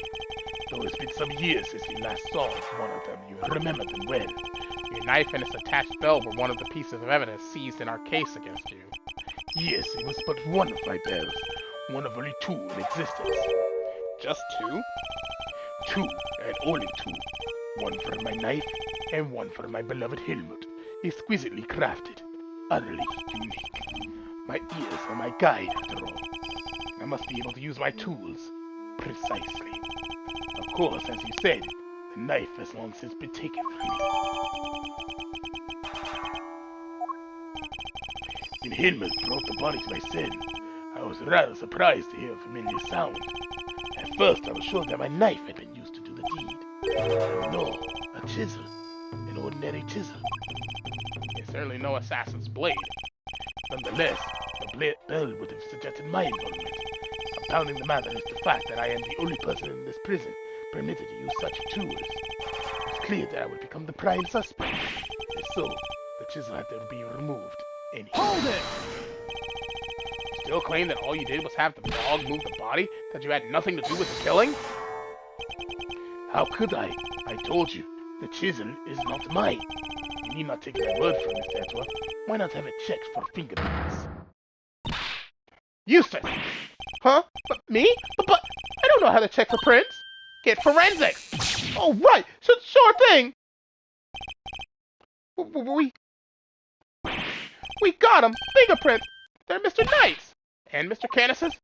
Speaker 2: Though it's been some years since you last saw one of them, you remember them well.
Speaker 1: Your knife and its attached bell were one of the pieces of evidence seized in our case against you.
Speaker 2: Yes, it was but one of my bells. One of only two in existence.
Speaker 1: Just two?
Speaker 2: Two, and only two. One for my knife, and one for my beloved Helmut. Exquisitely crafted. Utterly unique. My ears are my guide, after all. I must be able to use my tools. Precisely. Of course, as you said, the knife has long since been taken from me. When Helmut brought the body to my cell, I was rather surprised to hear a familiar sound. At first, I was sure that my knife had been used to do the deed. No, a chisel. An ordinary chisel.
Speaker 1: It's certainly no assassin's blade.
Speaker 2: Nonetheless, the bell would have suggested my involvement. Compounding the matter is the fact that I am the only person in this prison permitted to use such tools. It's clear that I would become the prime suspect. If so, the chisel had to be removed.
Speaker 4: Hold it!
Speaker 1: You still claim that all you did was have the dog move the body? That you had nothing to do with the killing?
Speaker 2: How could I? I told you, the chisel is not mine. You need not take my word for it, Mr. Edgeworth. Why not have it checked for fingerprints?
Speaker 1: Useless! Huh? But me? But I don't know how to check for prints. Get forensics! Oh, right! Sure thing! We got him! Fingerprints! They're Mr. Knight's! And Mr. Canis's?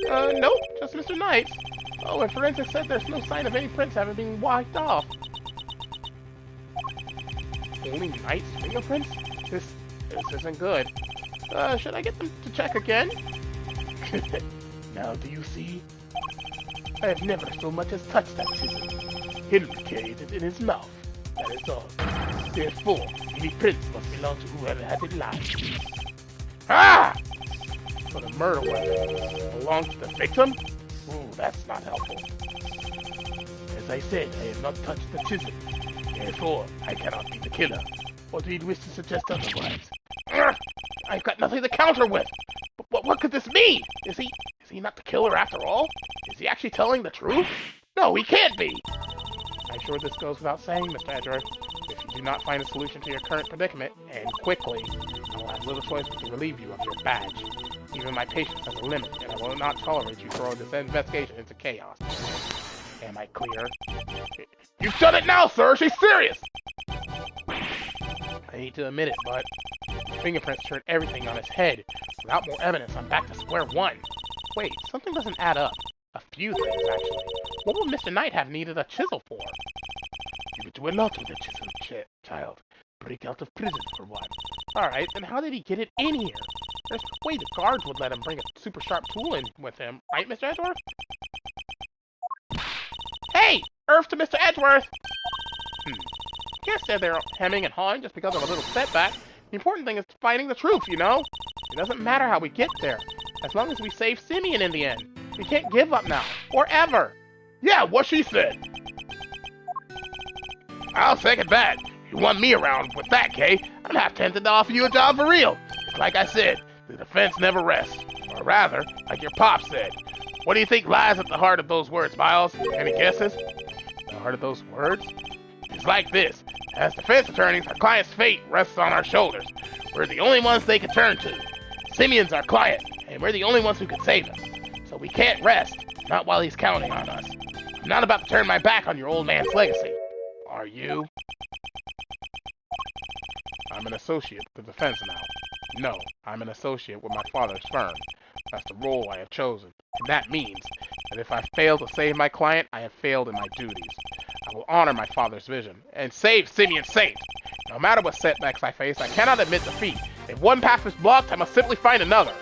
Speaker 1: Nope, just Mr. Knight's. Oh, and forensics said there's no sign of any prints having been wiped off. Only Knight's fingerprints? This isn't good. Should I get them to check again?
Speaker 2: Now do you see? I have never so much as touched that chisel. Henry carried it in his mouth. That is all. Therefore, any prints must belong to whoever had it last.
Speaker 1: Ah! So the murder weapon belongs to the victim?
Speaker 2: Ooh, that's not helpful. As I said, I have not touched the chisel. Therefore, I cannot be the killer. Or do you wish to suggest otherwise?
Speaker 1: I've got nothing to counter with. But what could this mean? Is he not the killer after all? Is he actually telling the truth? No, he can't be. I'm sure this goes without saying, Mr. Edgeworth. If you do not find a solution to your current predicament, and quickly, I will have little choice but to relieve you of your badge. Even my patience has a limit, and I will not tolerate you throwing this investigation into chaos. Am I clear? You've done it now, sir! She's serious! I hate to admit it, but fingerprints turned everything on its head. Without more evidence, I'm back to square one. Wait, something doesn't add up. A few things, actually. What would Mr. Knight have needed a chisel for?
Speaker 2: You would do a lot with a chisel, child. Break out of prison, for one.
Speaker 1: Alright, then how did he get it in here? There's no way the guards would let him bring a super sharp tool in with him, right, Mr. Edgeworth? Hey! Earth to Mr. Edgeworth! Can't stand there hemming and hawing just because of a little setback. The important thing is finding the truth, you know? It doesn't matter how we get there, as long as we save Simeon in the end. We can't give up now, or ever.
Speaker 2: Yeah, what she said.
Speaker 1: I'll second that. You want me around with that, Kay? I'm half tempted to offer you a job for real. It's like I said, the defense never rests. Or rather, like your pop said. What do you think lies at the heart of those words, Miles? Any guesses? The heart of those words? It's like this. As defense attorneys, our client's fate rests on our shoulders. We're the only ones they can turn to. Simeon's our client, and we're the only ones who can save him. So we can't rest, not while he's counting on us. I'm not about to turn my back on your old man's legacy. Are you? I'm an associate with the defense now. No, I'm an associate with my father's firm. That's the role I have chosen. And that means that if I fail to save my client, I have failed in my duties. I will honor my father's vision and save Simeon safe. No matter what setbacks I face, I cannot admit defeat. If one path is blocked, I must simply find another.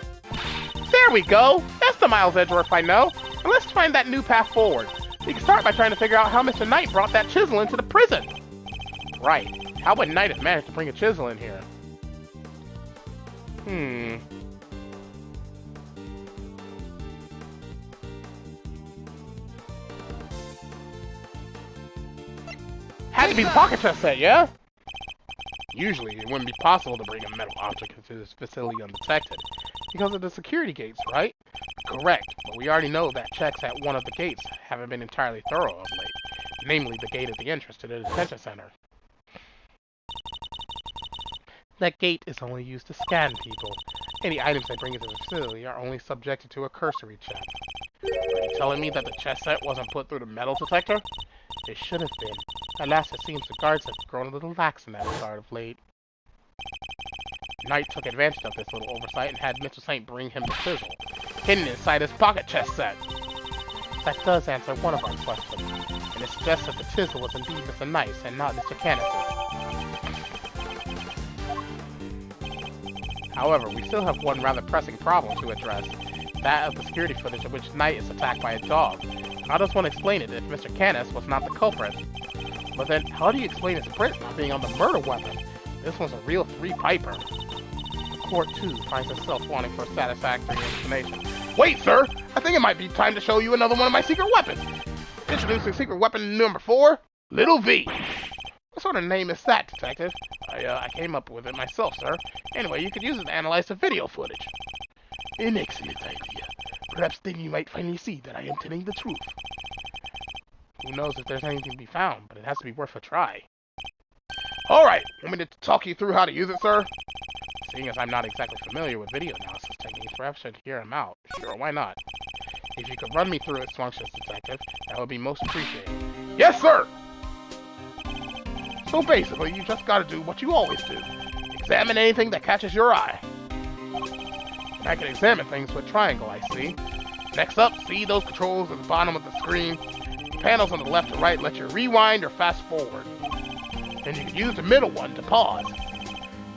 Speaker 1: There we go! That's the Miles Edgeworth I know. And let's find that new path forward. We can start by trying to figure out how Mr. Knight brought that chisel into the prison. Right. How would Knight have managed to bring a chisel in here? Had to be the pocket chest set, yeah? Usually, it wouldn't be possible to bring a metal object into this facility undetected. Because of the security gates, right? Correct, but we already know that checks at one of the gates haven't been entirely thorough of late. Namely, the gate at the entrance to the detention center. That gate is only used to scan people. Any items they bring into the facility are only subjected to a cursory check. Are you telling me that the chest set wasn't put through the metal detector? It should have been. Alas, it seems the guards have grown a little lax in that regard of late. Knight took advantage of this little oversight and had Mr. Saint bring him the chisel, hidden inside his pocket chest set. That does answer one of our questions, and it suggests that the chisel was indeed Mr. Knight's and not Mr. Canis's. However, we still have one rather pressing problem to address, that of the security footage in which Knight is attacked by a dog. How does one explain it if Mr. Canis was not the culprit? But then, how do you explain his print not being on the murder weapon? This was a real three-piper. The court, too, finds itself wanting for satisfactory explanation. Wait, sir! I think it might be time to show you another one of my secret weapons! Introducing secret weapon number 4, Little V. What sort of name is that, detective? I came up with it myself, sir. Anyway, you could use it to analyze the video footage.
Speaker 2: An excellent idea. Perhaps then you might finally see that I am telling the truth. Who knows if there's anything to be found, but it has to be worth a try. Alright, want me to talk you through how to use it, sir? Seeing as I'm not exactly familiar with video analysis techniques, perhaps I should hear him out. Sure, why not? If you could run me through its functions, Detective, that would be most appreciated. Yes, sir! So basically, you just gotta do what you always do. Examine anything that catches your eye. And I can examine things with triangle, I see. Next up, see those controls at the bottom of the screen? The panels on the left and right let you rewind or fast forward. Then you can use the middle one to pause.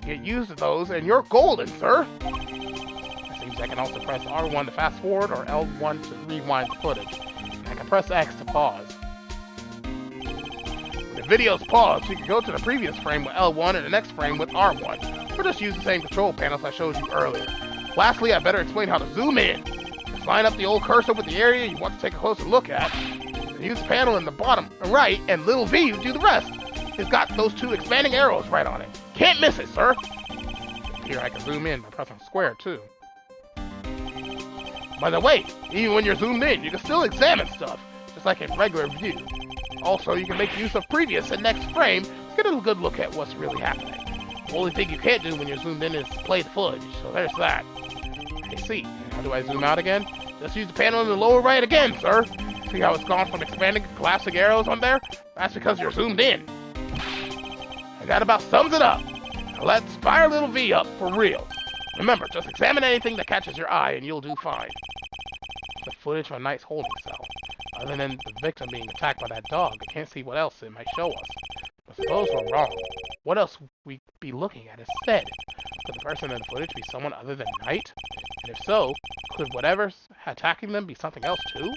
Speaker 2: Get used to those and you're golden, sir! It seems I can also press R1 to fast forward or L1 to rewind the footage. And I can press X to pause. When the video's paused, you can go to the previous frame with L1 and the next frame with R1. Or just use the same control panels I showed you earlier. Lastly, I better explain how to zoom in. Just line up the old cursor with the area you want to take a closer look at. And use the panel in the bottom right and little V to do the rest. It's got those two expanding arrows right on it. Can't miss it, sir. Here I can zoom in by pressing square too. By the way, even when you're zoomed in, you can still examine stuff, just like in regular view. Also, you can make use of previous and next frame to get a good look at what's really happening. The only thing you can't do when you're zoomed in is play the footage, so there's that. I see. How do I zoom out again? Just use the panel in the lower right again, sir. See how it's gone from expanding to collapsing arrows on there? That's because you're zoomed in. And that about sums it up. Now let's fire little V up for real. Remember, just examine anything that catches your eye and you'll do fine. The footage of a Knight's holding cell. Other than the victim being attacked by that dog, I can't see what else it might show us. But suppose we're wrong. What else would we be looking at instead? Could the person in the footage be someone other than Knight? And if so, could whatever's attacking them be something else too?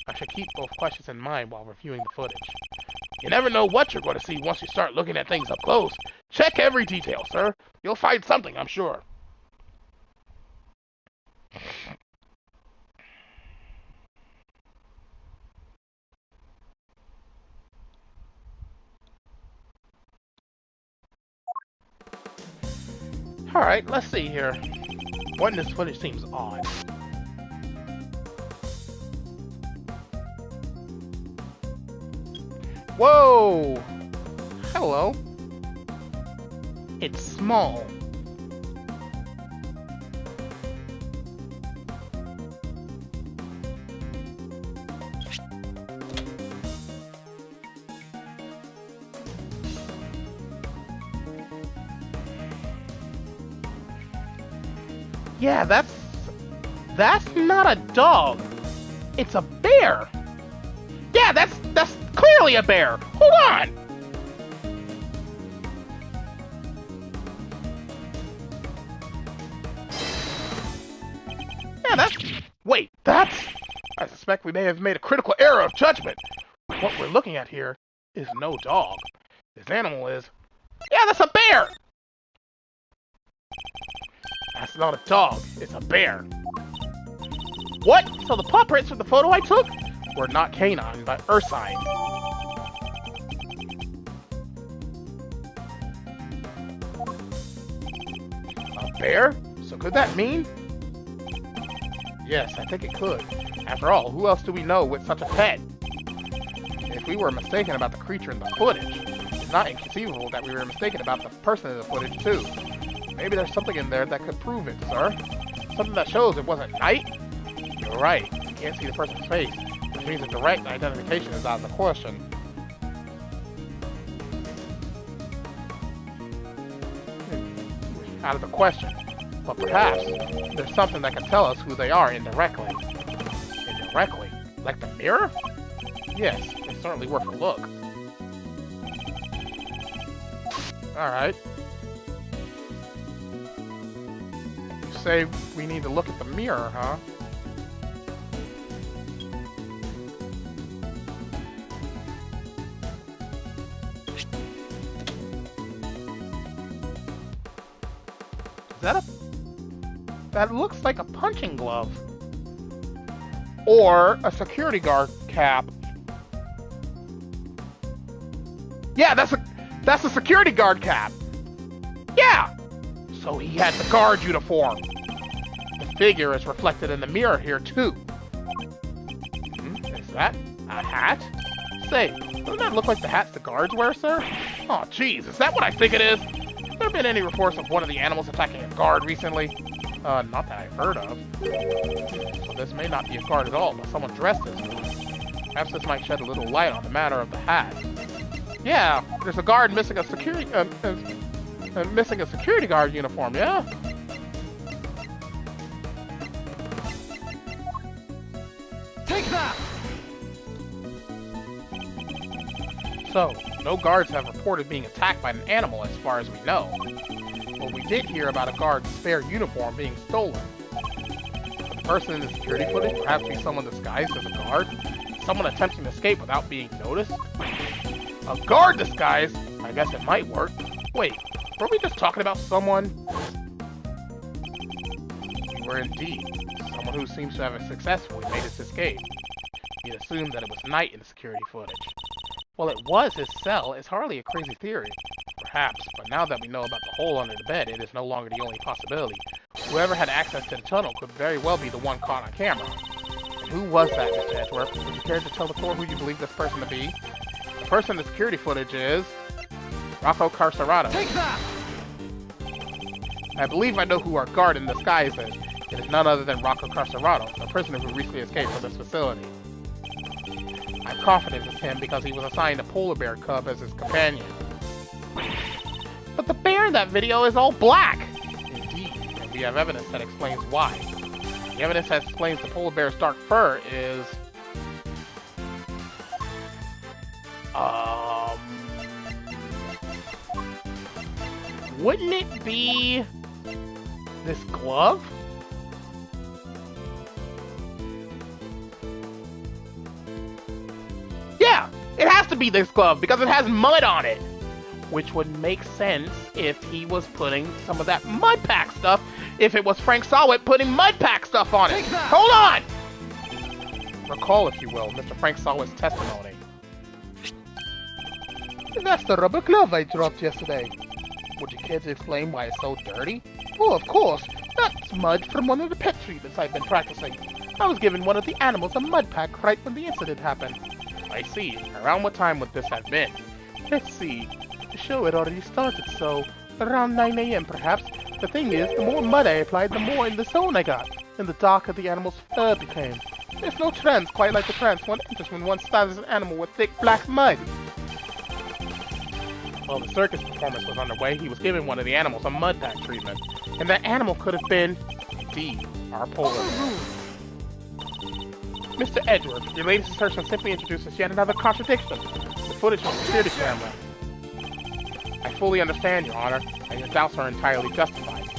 Speaker 2: I should keep both questions in mind while reviewing the footage. You never know what you're going to see once you start looking at things up close. Check every detail, sir. You'll find something, I'm sure. Alright, let's see here. What in this footage seems odd? Whoa! Hello. It's small. Yeah, that's not a dog. It's a bear. Yeah, that's clearly a bear. Hold on. Yeah, I suspect we may have made a critical error of judgment. What we're looking at here is no dog. This animal is... Yeah, that's a bear. That's not a dog, it's a bear. What? So the paw prints from the photo I took were not canine, but ursine. A bear? So could that mean? Yes, I think it could. After all, who else do we know with such a pet? If we were mistaken about the creature in the footage, it's not inconceivable that we were mistaken about the person in the footage too. Maybe there's something in there that could prove it, sir. Something that shows it wasn't Knight? You're right. You can't see the person's face, which means a direct identification is out of the question. Out of the question. But perhaps there's something that can tell us who they are indirectly. Indirectly? Like the mirror? Yes, it's certainly worth a look. Alright. Say we need to look at the mirror, huh? Is that a... That looks like a punching glove. Or a security guard cap. Yeah, that's a security guard cap. Yeah! So he had the guard uniform.
Speaker 1: The figure is reflected in the mirror here, too. Is that a hat? Say, doesn't that look like the hats the guards wear, sir? Oh, jeez, is that what I think it is? Have there been any reports of one of the animals attacking a guard recently? Not that I've heard of. So this may not be a guard at all, but someone dressed as one. Perhaps this might shed a little light on the matter of the hat. Yeah, there's a guard missing a security guard uniform, yeah?
Speaker 2: Take that!
Speaker 1: So, no guards have reported being attacked by an animal as far as we know. But we did hear about a guard's spare uniform being stolen. Could the person in the security footage perhaps be someone disguised as a guard? Someone attempting to escape without being noticed? A guard disguise? I guess it might work. Wait, were we just talking about someone? We were indeed. Someone who seems to have successfully made his escape. You'd assume that it was night in the security footage. Well, it was his cell. It's hardly a crazy theory. Perhaps, but now that we know about the hole under the bed, it is no longer the only possibility. Whoever had access to the tunnel could very well be the one caught on camera. And who was that, Mr. Edgeworth? Would you care to tell the court who you believe this person to be? The person in the security footage is... Rocco Carcerado.
Speaker 2: Take that!
Speaker 1: I believe I know who our guard in disguise is. It is none other than Rocco Carcerado, the prisoner who recently escaped from this facility. I'm confident it's him because he was assigned a polar bear cub as his companion. But the bear in that video is all black! Indeed, and we have evidence that explains why. The evidence that explains the polar bear's dark fur is... Wouldn't it be... this glove? Yeah, it has to be this glove because it has mud on it. Which would make sense if he was putting some of that mud pack stuff, if it was Frank Sawit putting mud pack stuff on it. Hold on! Recall, if you will, Mr. Frank Sawit's testimony.
Speaker 2: That's the rubber glove I dropped yesterday.
Speaker 1: Would you care to explain why it's so dirty?
Speaker 2: Oh, of course. That's mud from one of the pet treatments I've been practicing. I was giving one of the animals a mud pack right when the incident happened.
Speaker 1: I see. Around what time would this have been?
Speaker 2: Let's see. The show had already started, so around 9 a.m. perhaps. The thing is, the more mud I applied, the more in the zone I got, and the darker the animal's fur became. There's no trance quite like the trance one enters when one stabbs an animal with thick black mud.
Speaker 1: While the circus performance was underway, he was giving one of the animals a mud pack treatment. And that animal could have been, indeed, our polar bear. Mr. Edgeworth, your latest assertion simply introduces yet another contradiction. The footage from the security camera. I fully understand, Your Honor, and your doubts are entirely justified.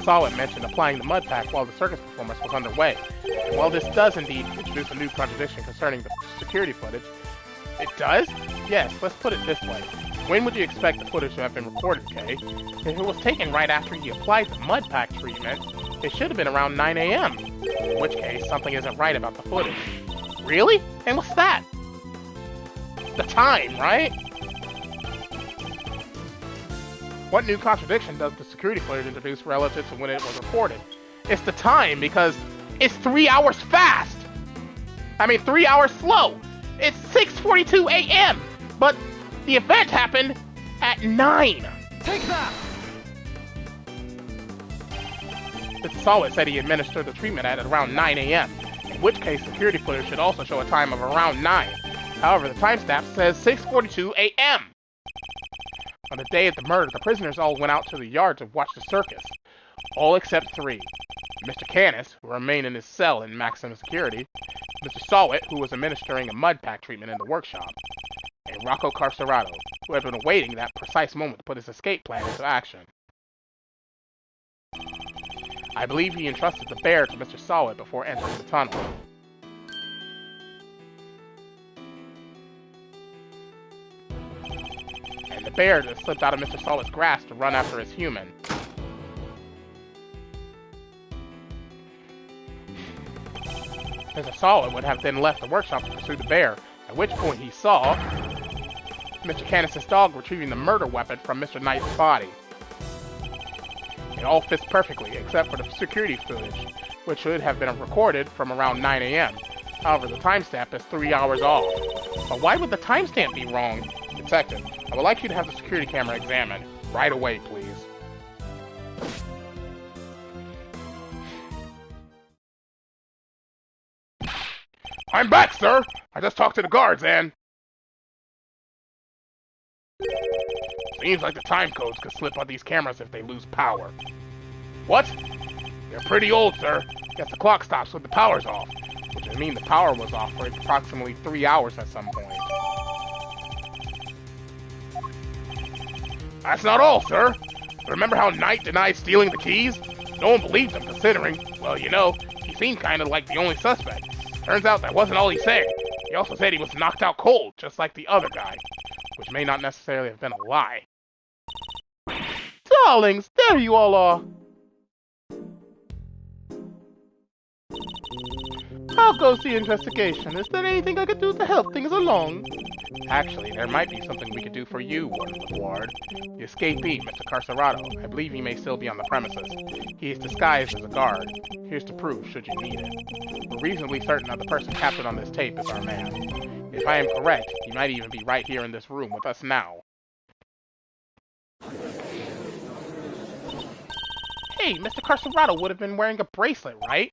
Speaker 1: Sawit mentioned applying the mud pack while the circus performance was underway. And while this does indeed introduce a new contradiction concerning the security footage, it does? Yes, let's put it this way. When would you expect the footage to have been recorded, Kay? If it was taken right after he applied the mud pack treatment, it should have been around 9 a.m. In which case, something isn't right about the footage. Really? And what's that? The time, right? What new contradiction does the security footage introduce relative to when it was reported? It's the time, because it's 3 hours fast! 3 hours slow! It's 6:42 a.m. But the event happened at 9.
Speaker 2: Take that!
Speaker 1: Mr. Sawit said he administered the treatment at around 9 a.m., in which case security footage should also show a time of around 9. However, the timestamp says 6:42 a.m. On the day of the murder, the prisoners all went out to the yard to watch the circus. All except 3. Mr. Canis, who remained in his cell in maximum security, Mr. Sawit, who was administering a mud pack treatment in the workshop, and Rocco Carcerado, who had been awaiting that precise moment to put his escape plan into action. I believe he entrusted the bear to Mr. Sawit before entering the tunnel. And the bear just slipped out of Mr. Sawit's grasp to run after his human. Mr. Sawit would have then left the workshop to pursue the bear, at which point he saw Mr. Canis' dog retrieving the murder weapon from Mr. Knight's body. It all fits perfectly, except for the security footage, which should have been recorded from around 9 a.m. However, the timestamp is 3 hours off. But why would the timestamp be wrong? Detective, I would like you to have the security camera examined. Right away, please. I'm back, sir! I just talked to the guards and... Seems like the time codes could slip on these cameras if they lose power. What? They're pretty old, sir. Guess the clock stops when the power's off. Which would mean the power was off for approximately 3 hours at some point. That's not all, sir. Remember how Knight denied stealing the keys? No one believed him, considering, well, you know, he seemed kind of like the only suspect. Turns out that wasn't all he said. He also said he was knocked out cold, just like the other guy. Which may not necessarily have been a lie.
Speaker 2: Darlings, there you all are. How goes the investigation? Is there anything I could do to help things along?
Speaker 1: Actually, there might be something we could do for you, Ward. The escapee, Mr. Carcerado. I believe he may still be on the premises. He is disguised as a guard. Here's to prove, should you need it. We're reasonably certain that the person captured on this tape is our man. If I am correct, he might even be right here in this room with us now.
Speaker 2: Hey, Mr. Carcerado would have been wearing a bracelet, right?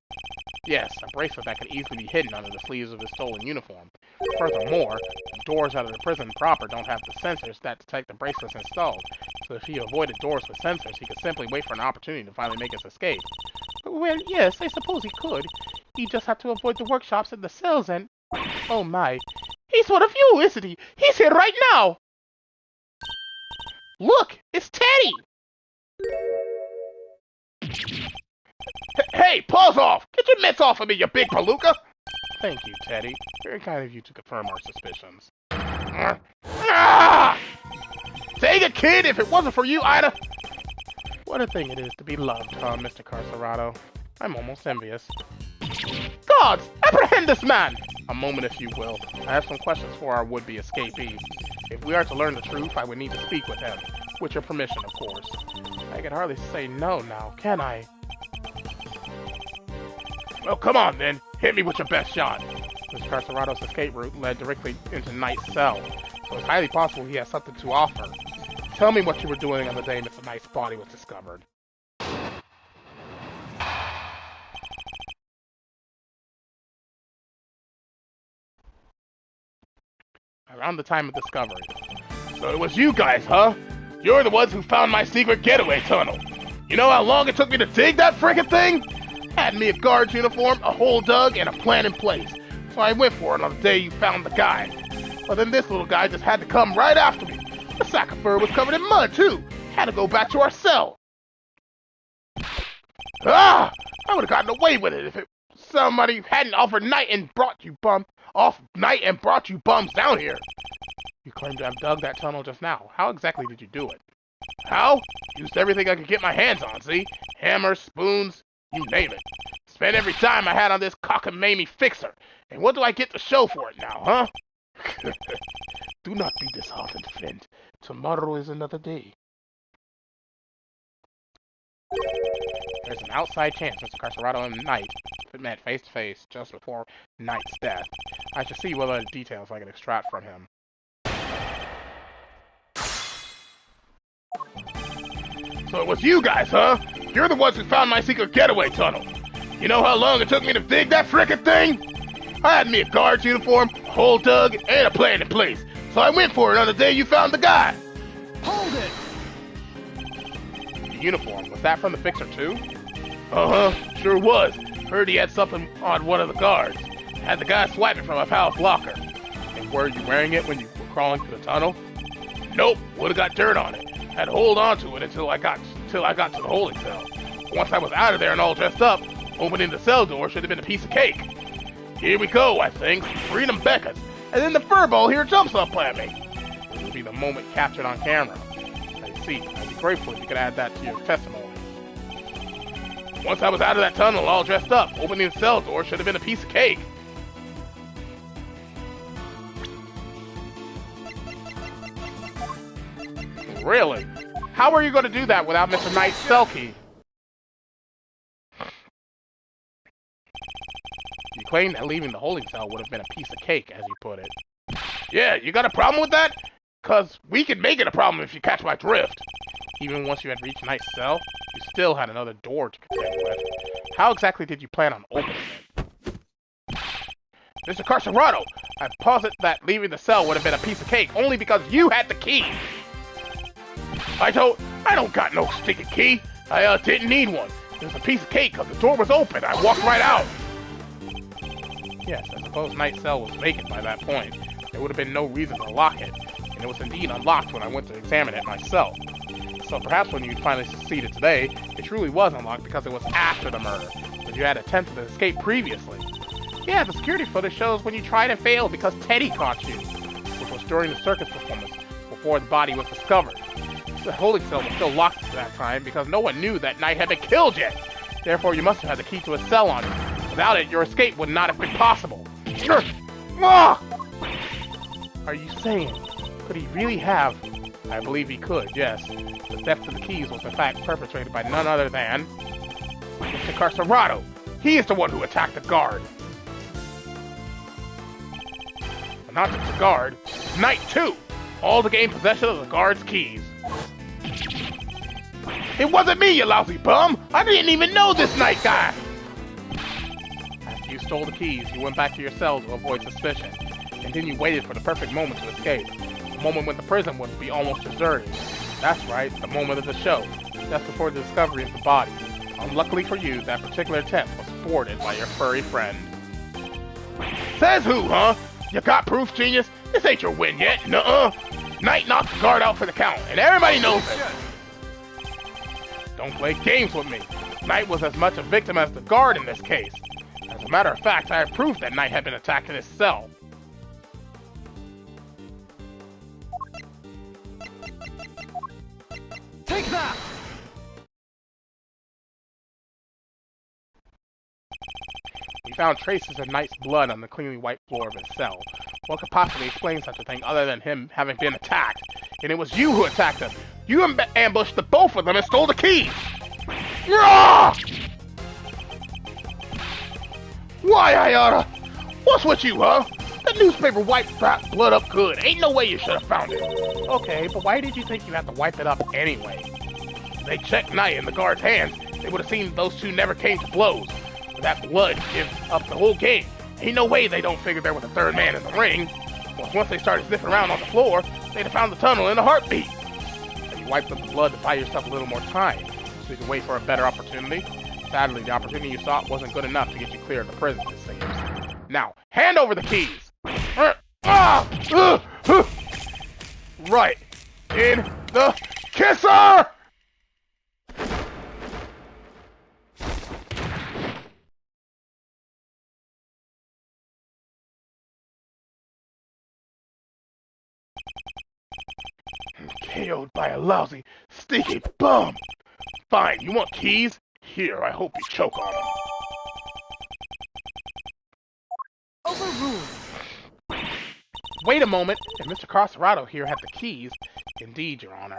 Speaker 1: Yes, a bracelet that could easily be hidden under the sleeves of his stolen uniform. Furthermore, the doors out of the prison proper don't have the sensors that detect the bracelets installed, so if he avoided doors with sensors, he could simply wait for an opportunity to finally make his escape.
Speaker 2: Well, yes, I suppose he could. He just had to avoid the workshops and the cells and... Oh my. He's one of you, isn't he? He's here right now! Look! It's Teddy!
Speaker 1: Hey, paws off! Get your mitts off of me, you big palooka! Thank you, Teddy. Very kind of you to confirm our suspicions. SEGA kid, if it wasn't for you, Ida... What a thing it is to be loved, huh, Mr. Carcerado? I'm almost envious. Guards! Apprehend this man! A moment, if you will. I have some questions for our would-be escapee. If we are to learn the truth, I would need to speak with him. With your permission, of course. I can hardly say no now, can I? Well, come on, then. Hit me with your best shot. Mr. Carcerado's escape route led directly into Knight's cell, so it's highly possible he has something to offer. Tell me what you were doing on the day Mr. Knight's body was discovered. Around the time of discovery. So it was you guys, huh? You're the ones who found my secret getaway tunnel. You know how long it took me to dig that frickin' thing? Had me a guard's uniform, a hole dug, and a plan in place. So I went for it on the day you found the guy. But then this little guy just had to come right after me. The sack of fur was covered in mud, too. Had to go back to our cell. Ah! I would have gotten away with it if somebody hadn't offered Knight and brought you bums down here. You claim to have dug that tunnel just now. How exactly did you do it? How? Used everything I could get my hands on, see? Hammers, spoons, you name it. Spent every time I had on this cockamamie fixer. And what do I get to show for it now, huh? Do not be disheartened, friend. Tomorrow is another day. There's an outside chance Mr. Carcerado and Knight met face to face just before Knight's death. I should see what other details I can extract from him. So it was you guys, huh? You're the ones who found my secret getaway tunnel. You know how long it took me to dig that frickin' thing? I had me a guard's uniform, a hole dug, and a plan in place. So I went for it on the day you found the guy.
Speaker 4: Hold it!
Speaker 1: The uniform, was that from the fixer too? Uh-huh, sure was. Heard he had something on one of the guards. Had the guy swipe it from my pal's locker. And were you wearing it when you were crawling through the tunnel? Nope, would've got dirt on it. Had to hold on to it until I got to the holding cell. Once I was out of there and all dressed up, opening the cell door should have been a piece of cake. Here we go, I think. Freedom beckons. And then the furball here jumps up at me. This will be the moment captured on camera. I see. I'd be grateful if you could add that to your testimony. Once I was out of that tunnel all dressed up, opening the cell door should have been a piece of cake. Really? How are you going to do that without Mr. Knight's cell key? claimed that leaving the holding cell would have been a piece of cake, as you put it. Yeah, you got a problem with that? 'Cause we could make it a problem if you catch my drift. Even once you had reached Knight's cell, you still had another door to contend with. How exactly did you plan on opening it? Mr. Carcerado, I posit that leaving the cell would have been a piece of cake only because you had the key. I don't got no stinking key. I didn't need one. It was a piece of cake because the door was open. I walked right out. Yes, I suppose Knight's cell was vacant by that point. There would have been no reason to lock it, and it was indeed unlocked when I went to examine it myself. So perhaps when you finally succeeded today, it truly was unlocked because it was after the murder, but you had attempted to escape previously. Yeah, the security footage shows when you tried and failed because Teddy caught you, which was during the circus performance, before the body was discovered. The holding cell was still locked at that time because no one knew that Knight had been killed yet. Therefore, you must have had the key to his cell on you. Without it, your escape would not have been possible. Are you saying, could he really have? I believe he could, yes. The theft of the keys was in fact perpetrated by none other than Mr. Carcerado. He is the one who attacked the guard. But not just the guard, Knight too, all to gain possession of the guard's keys. It wasn't me, you lousy bum! I didn't even know this Knight guy! After you stole the keys, you went back to your cell to avoid suspicion, and then you waited for the perfect moment to escape. The moment when the prison would be almost deserted. That's right, the moment of the show, just before the discovery of the body. Unluckily for you, that particular attempt was thwarted by your furry friend. Says who, huh? You got proof, genius? This ain't your win yet, nuh-uh. Knight knocked the guard out for the count, and everybody knows it. Don't play games with me. Knight was as much a victim as the guard in this case. As a matter of fact, I have proof that Knight had been attacked in his cell.
Speaker 4: Take that!
Speaker 1: We found traces of Knight's blood on the cleanly white floor of his cell. What could possibly explain such a thing other than him having been attacked? And it was you who attacked him. You ambushed the both of them and stole the keys! Why, Ayara? What's with you, huh? That newspaper wiped that blood up good. Ain't no way you should have found it. Okay, but why did you think you had to wipe it up anyway? If they checked Knight in the guard's hands, they would have seen those two never came to blows. But that blood gives up the whole game. Ain't no way they don't figure there was a third man in the ring. Once they started sniffing around on the floor, they'd have found the tunnel in a heartbeat. And you wiped up the blood to buy yourself a little more time, so you can wait for a better opportunity. Sadly, the opportunity you sought wasn't good enough to get you clear of the prison, it seems. Now, hand over the keys! Right in the kisser! KO'd by a lousy, stinky bum! Fine, you want keys? Here, I hope you choke on them.
Speaker 4: Overruled.
Speaker 1: Wait a moment, if Mr. Carcerado here had the keys, indeed, Your Honor.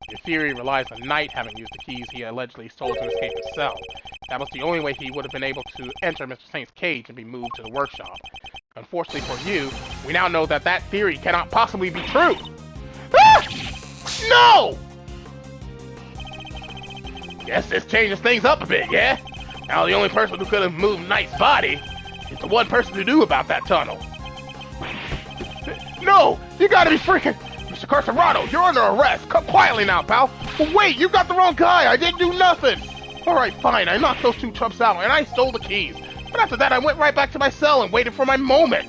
Speaker 1: Your theory relies on Knight having used the keys he allegedly stole to escape his cell. That was the only way he would have been able to enter Mr. Saint's cage and be moved to the workshop. Unfortunately for you, we now know that that theory cannot possibly be true. Ah! No! Guess this changes things up a bit, yeah? Now the only person who could have moved Knight's body is the one person who knew about that tunnel. No! You gotta be freaking... Mr. Carcerado, you're under arrest. Come quietly now, pal. But wait, you got the wrong guy. I didn't do nothing. Alright, fine. I knocked those two chumps out, and I stole the keys. But after that, I went right back to my cell and waited for my moment.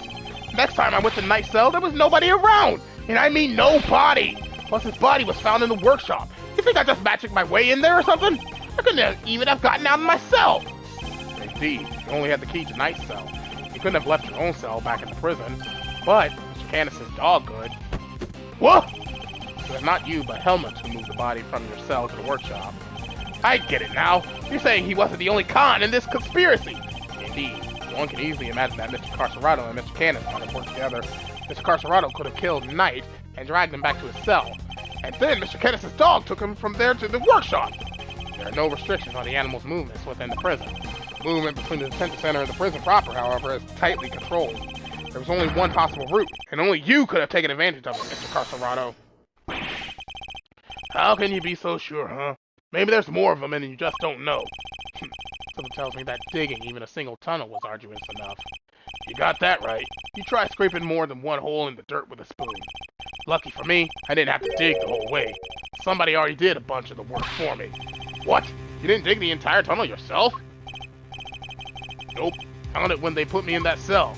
Speaker 1: Next time I went to Knight's cell, there was nobody around. And I mean nobody. Plus, his body was found in the workshop. You think I just magicked my way in there or something? I couldn't even have gotten out of my cell. Indeed, you only had the key to Knight's cell. You couldn't have left your own cell back in the prison. But Mr. Candace's dog could. What? So it's not you, but Helmut who moved the body from your cell to the workshop. I get it now. You're saying he wasn't the only con in this conspiracy. Indeed, one can easily imagine that Mr. Carcerado and Mr. Candace might have worked together. Mr. Carcerado could have killed Knight and dragged him back to his cell. And then Mr. Candace's dog took him from there to the workshop. There are no restrictions on the animal's movements within the prison. Movement between the detention center and the prison proper, however, is tightly controlled. There was only one possible route, and only you could have taken advantage of it, Mr. Carcerado. How can you be so sure, huh? Maybe there's more of them and you just don't know. Something tells me that digging even a single tunnel was arduous enough. You got that right. You try scraping more than one hole in the dirt with a spoon. Lucky for me, I didn't have to dig the whole way. Somebody already did a bunch of the work for me. What? You didn't dig the entire tunnel yourself? Nope. Found it when they put me in that cell.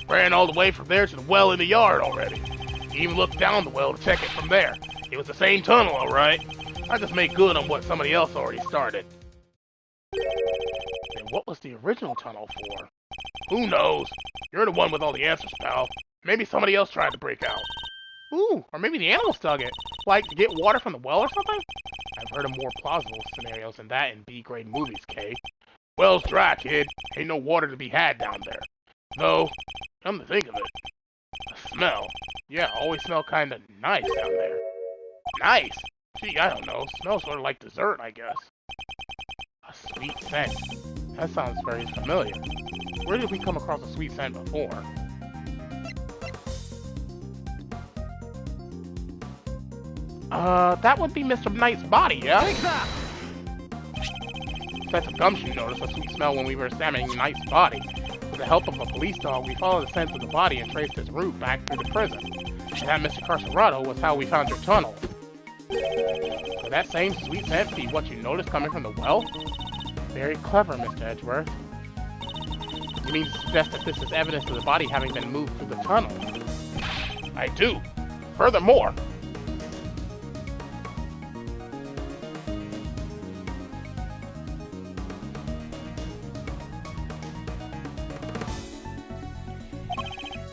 Speaker 1: Ran all the way from there to the well in the yard already. Even looked down the well to check it from there. It was the same tunnel, alright. I just made good on what somebody else already started. Then what was the original tunnel for? Who knows? You're the one with all the answers, pal. Maybe somebody else tried to break out. Ooh, or maybe the animals dug it. Like, to get water from the well or something? I've heard of more plausible scenarios than that in B-grade movies, Kay. Well's dry, kid. Ain't no water to be had down there. Though, come to think of it, the smell. Yeah, always smell kinda nice down there. Nice? Gee, I don't know. Smells sort of like dessert, I guess. A sweet scent. That sounds very familiar. Where did we come across a sweet scent before? That would be Mr. Knight's body, yeah? Take that! Sense of gumption noticed a sweet smell when we were examining Knight's body. With the help of a police dog, we followed the scent of the body and traced its route back through the prison. And that, Mr. Carcerado, was how we found your tunnel. Could that same sweet scent be what you noticed coming from the well? Very clever, Mr. Edgeworth. You mean to suggest that this is evidence of the body having been moved through the tunnel? I do. Furthermore,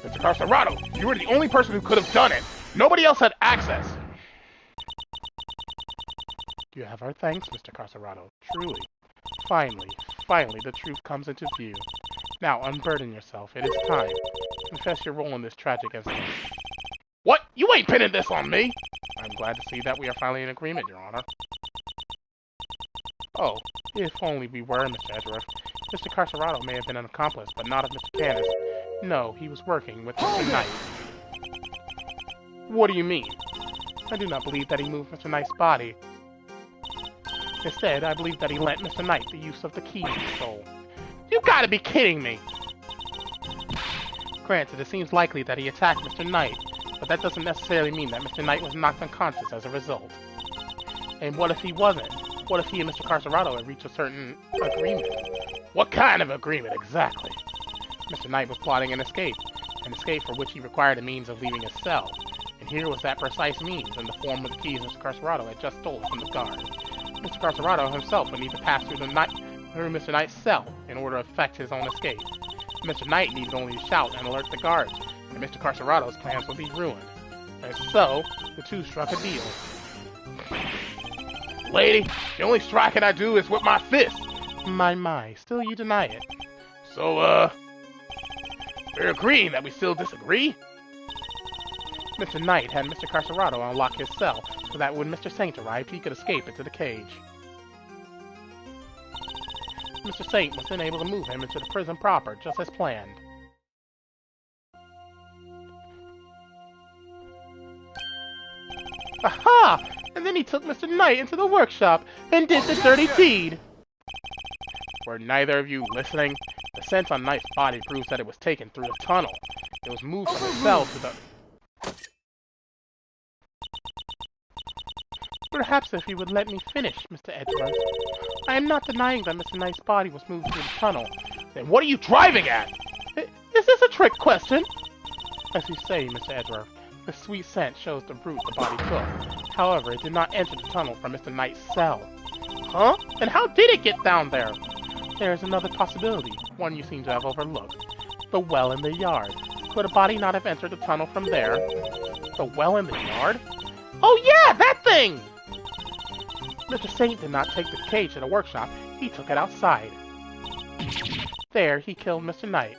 Speaker 1: Mr. Carcerado, you were the only person who could have done it. Nobody else had access. You have our thanks, Mr. Carcerado. Truly. Finally, the truth comes into view. Now, unburden yourself. It is time. Confess your role in this tragic incident. What? You ain't pinning this on me! I'm glad to see that we are finally in agreement, Your Honor. Oh, if only we were, Mr. Edgeworth. Mr. Carcerado may have been an accomplice, but not of Mr. Canis. No, he was working with Mr. Knight. What do you mean? I do not believe that he moved Mr. Knight's body. Instead, I believe that he lent Mr. Knight the use of the keys he stole. You gotta be kidding me! Granted, it seems likely that he attacked Mr. Knight, but that doesn't necessarily mean that Mr. Knight was knocked unconscious as a result. And what if he wasn't? What if he and Mr. Carcerado had reached a certain agreement? What kind of agreement, exactly? Mr. Knight was plotting an escape for which he required a means of leaving his cell. And here was that precise means in the form of the keys Mr. Carcerado had just stolen from the guard. Mr. Carcerado himself would need to pass through Mr. Knight's cell in order to effect his own escape. Mr. Knight needed only to shout and alert the guards, and Mr. Carcerado's plans would be ruined. And so, the two struck a deal. Lady, the only striking I do is with my fist. My, still you deny it. So, we're agreeing that we still disagree? Mr. Knight had Mr. Carcerado unlock his cell, so that when Mr. Saint arrived, he could escape into the cage. Mr. Saint was then able to move him into the prison proper, just as planned. Aha! And then he took Mr. Knight into the workshop and did the dirty deed! Were neither of you listening? The scent on Knight's body proves that it was taken through the tunnel. It was moved from the cell to the... Perhaps if you would let me finish, Mr. Edgeworth. I am not denying that Mr. Knight's body was moved through the tunnel. Then what are you driving at? Is this a trick question? As you say, Mr. Edgeworth, the sweet scent shows the route the body took. However, it did not enter the tunnel from Mr. Knight's cell. Huh? And how did it get down there? There is another possibility, one you seem to have overlooked. The well in the yard. Could a body not have entered the tunnel from there? The well in the yard? Oh yeah, that thing! Mr. Saint did not take the cage to the workshop, he took it outside. There, he killed Mr. Knight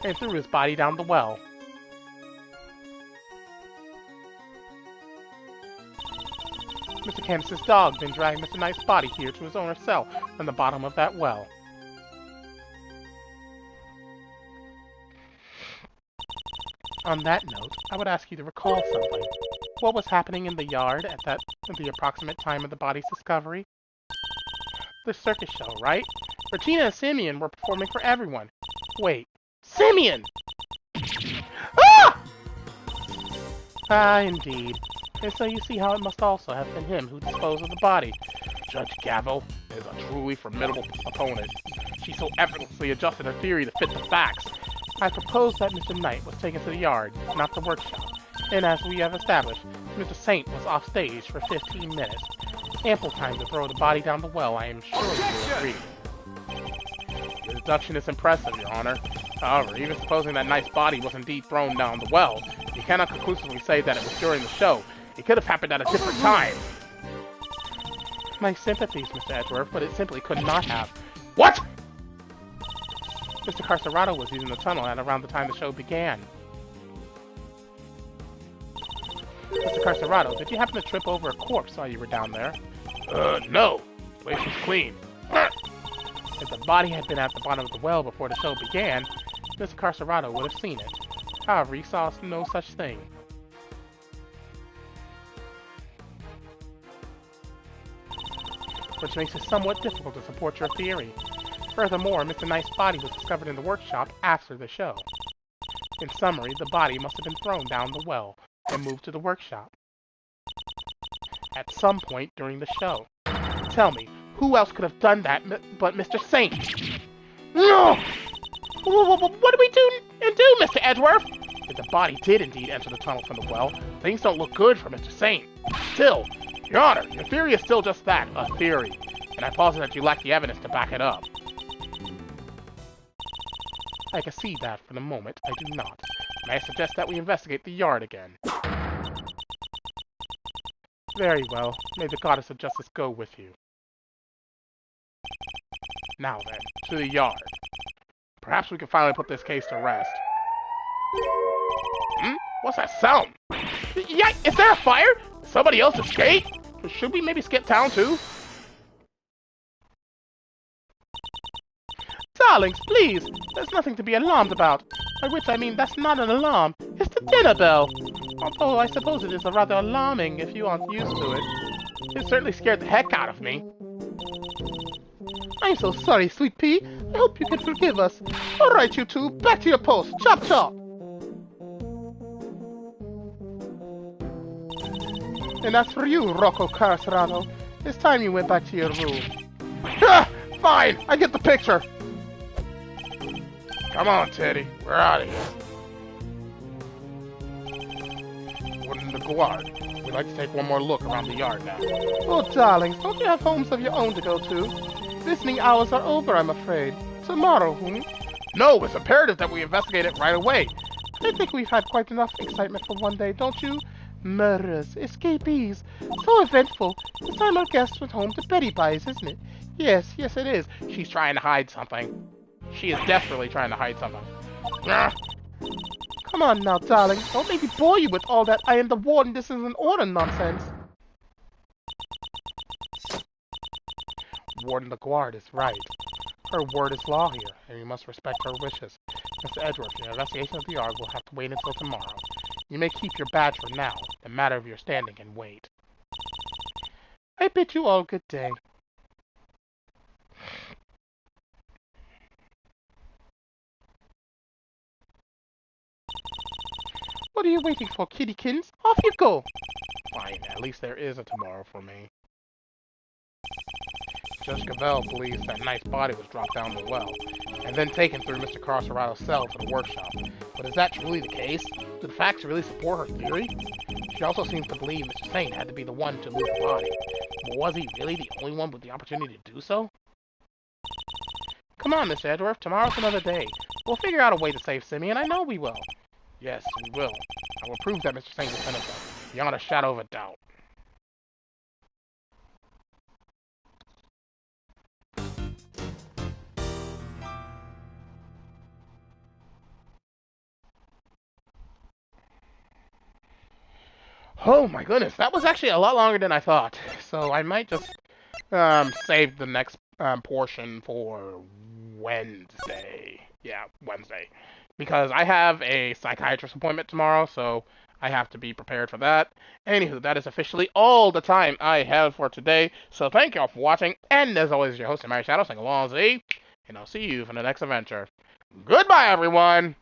Speaker 1: and threw his body down the well.
Speaker 2: Mr. Candace's dog then dragged Mr. Knight's body here to his owner's cell from the bottom of that well. On that note, I would ask you to recall something. What was happening in the yard at the approximate time of the body's discovery? The circus show, right? Regina and Simeon were performing for everyone. Wait, Simeon! Ah! Ah, indeed. And so you see how it must also have been him who disposed of the body.
Speaker 1: Judge Gavel is a truly formidable opponent. She so effortlessly adjusted her theory to fit the facts.
Speaker 2: I propose that Mr. Knight was taken to the yard, not the workshop. And as we have established, Mr. Saint was off stage for 15 minutes. Ample time to throw the body down the well, I am sure you will agree.
Speaker 1: Your deduction is impressive, Your Honor. However, even supposing that nice body was indeed thrown down the well, you cannot conclusively say that it was during the show. It could have happened at a different time.
Speaker 2: My sympathies, Mr. Edgeworth, but it simply could not have.
Speaker 1: What?
Speaker 2: Mr. Carcerado was using the tunnel at around the time the show began. Mr. Carcerado, did you happen to trip over a corpse while you were down there?
Speaker 1: No. The place was clean.
Speaker 2: If the body had been at the bottom of the well before the show began, Mr. Carcerado would have seen it. However, he saw no such thing. Which makes it somewhat difficult to support your theory. Furthermore, Mr. Knight's body was discovered in the workshop after the show. In summary, the body must have been thrown down the well and moved to the workshop at some point during the show. Tell me, who else could have done that but Mr. Saint?
Speaker 1: No! What do we do, Mr. Edgeworth?
Speaker 2: If the body did indeed enter the tunnel from the well,
Speaker 1: Things don't look good for Mr. Saint. Still, Your Honor, your theory is still just that, a theory. And I posit that you lack the evidence to back it up.
Speaker 2: I concede that for the moment I do not. May I suggest that we investigate the yard again? Very well. May the goddess of justice go with you.
Speaker 1: Now then, to the yard. Perhaps we can finally put this case to rest. What's that sound? Yeah, is there a fire? Did somebody else escape? Should we maybe skip town too?
Speaker 2: Darlings, please! There's nothing to be alarmed about. By which I mean that's not an alarm. It's the dinner bell. Although I suppose it is rather alarming if you aren't used to it.
Speaker 1: It certainly scared the heck out of me.
Speaker 2: I'm so sorry, Sweet Pea. I hope you can forgive us. All right, you two, back to your post. Chop chop! And as for you, Rocco Carcerado, it's time you went back to your room.
Speaker 1: Fine, I get the picture. Come on, Teddy, we're out of here. Wouldn't the guard? We'd like to take one more look around the yard now.
Speaker 2: Oh, darlings, don't you have homes of your own to go to? Visiting hours are over, I'm afraid. Tomorrow,
Speaker 1: No, it's imperative that we investigate it right away.
Speaker 2: I think we've had quite enough excitement for one day, don't you? Murderers, escapees, so eventful. It's time our guest went home to Betty Pies, isn't it? Yes, it is.
Speaker 1: She's trying to hide something. She is desperately trying to hide something.
Speaker 2: Come on now, darling. Don't make me bore you with all that I am the warden, this is an order nonsense. Warden LaGuard is right. Her word is law here, and we must respect her wishes. Mr. Edgeworth, your investigation of the yard will have to wait until tomorrow. You may keep your badge for now. The matter of your standing can wait. I bid you all good day. What are you waiting for, kiddykins? Off you go!
Speaker 1: Fine, at least there is a tomorrow for me. Judge Cavell believes that Knight's body was dropped down the well, and then taken through Mr. Carcerado's cell to the workshop. But is that truly the case? Do the facts really support her theory? She also seems to believe Mr. Saint had to be the one to move the body. But was he really the only one with the opportunity to do so?
Speaker 2: Come on, Mr. Edgeworth, tomorrow's another day. We'll figure out a way to save Simeon, I know we will.
Speaker 1: Yes, we will. I will prove that Mr. Saint is innocent, beyond a shadow of a doubt. Oh my goodness, that was actually a lot longer than I thought. So I might just save the next portion for Wednesday. Yeah, Wednesday. Because I have a psychiatrist appointment tomorrow, so I have to be prepared for that. Anywho, that is officially all the time I have for today. So thank y'all for watching, and as always, your host, TheAmariaShadow, saying along Z, and I'll see you for the next adventure. Goodbye, everyone!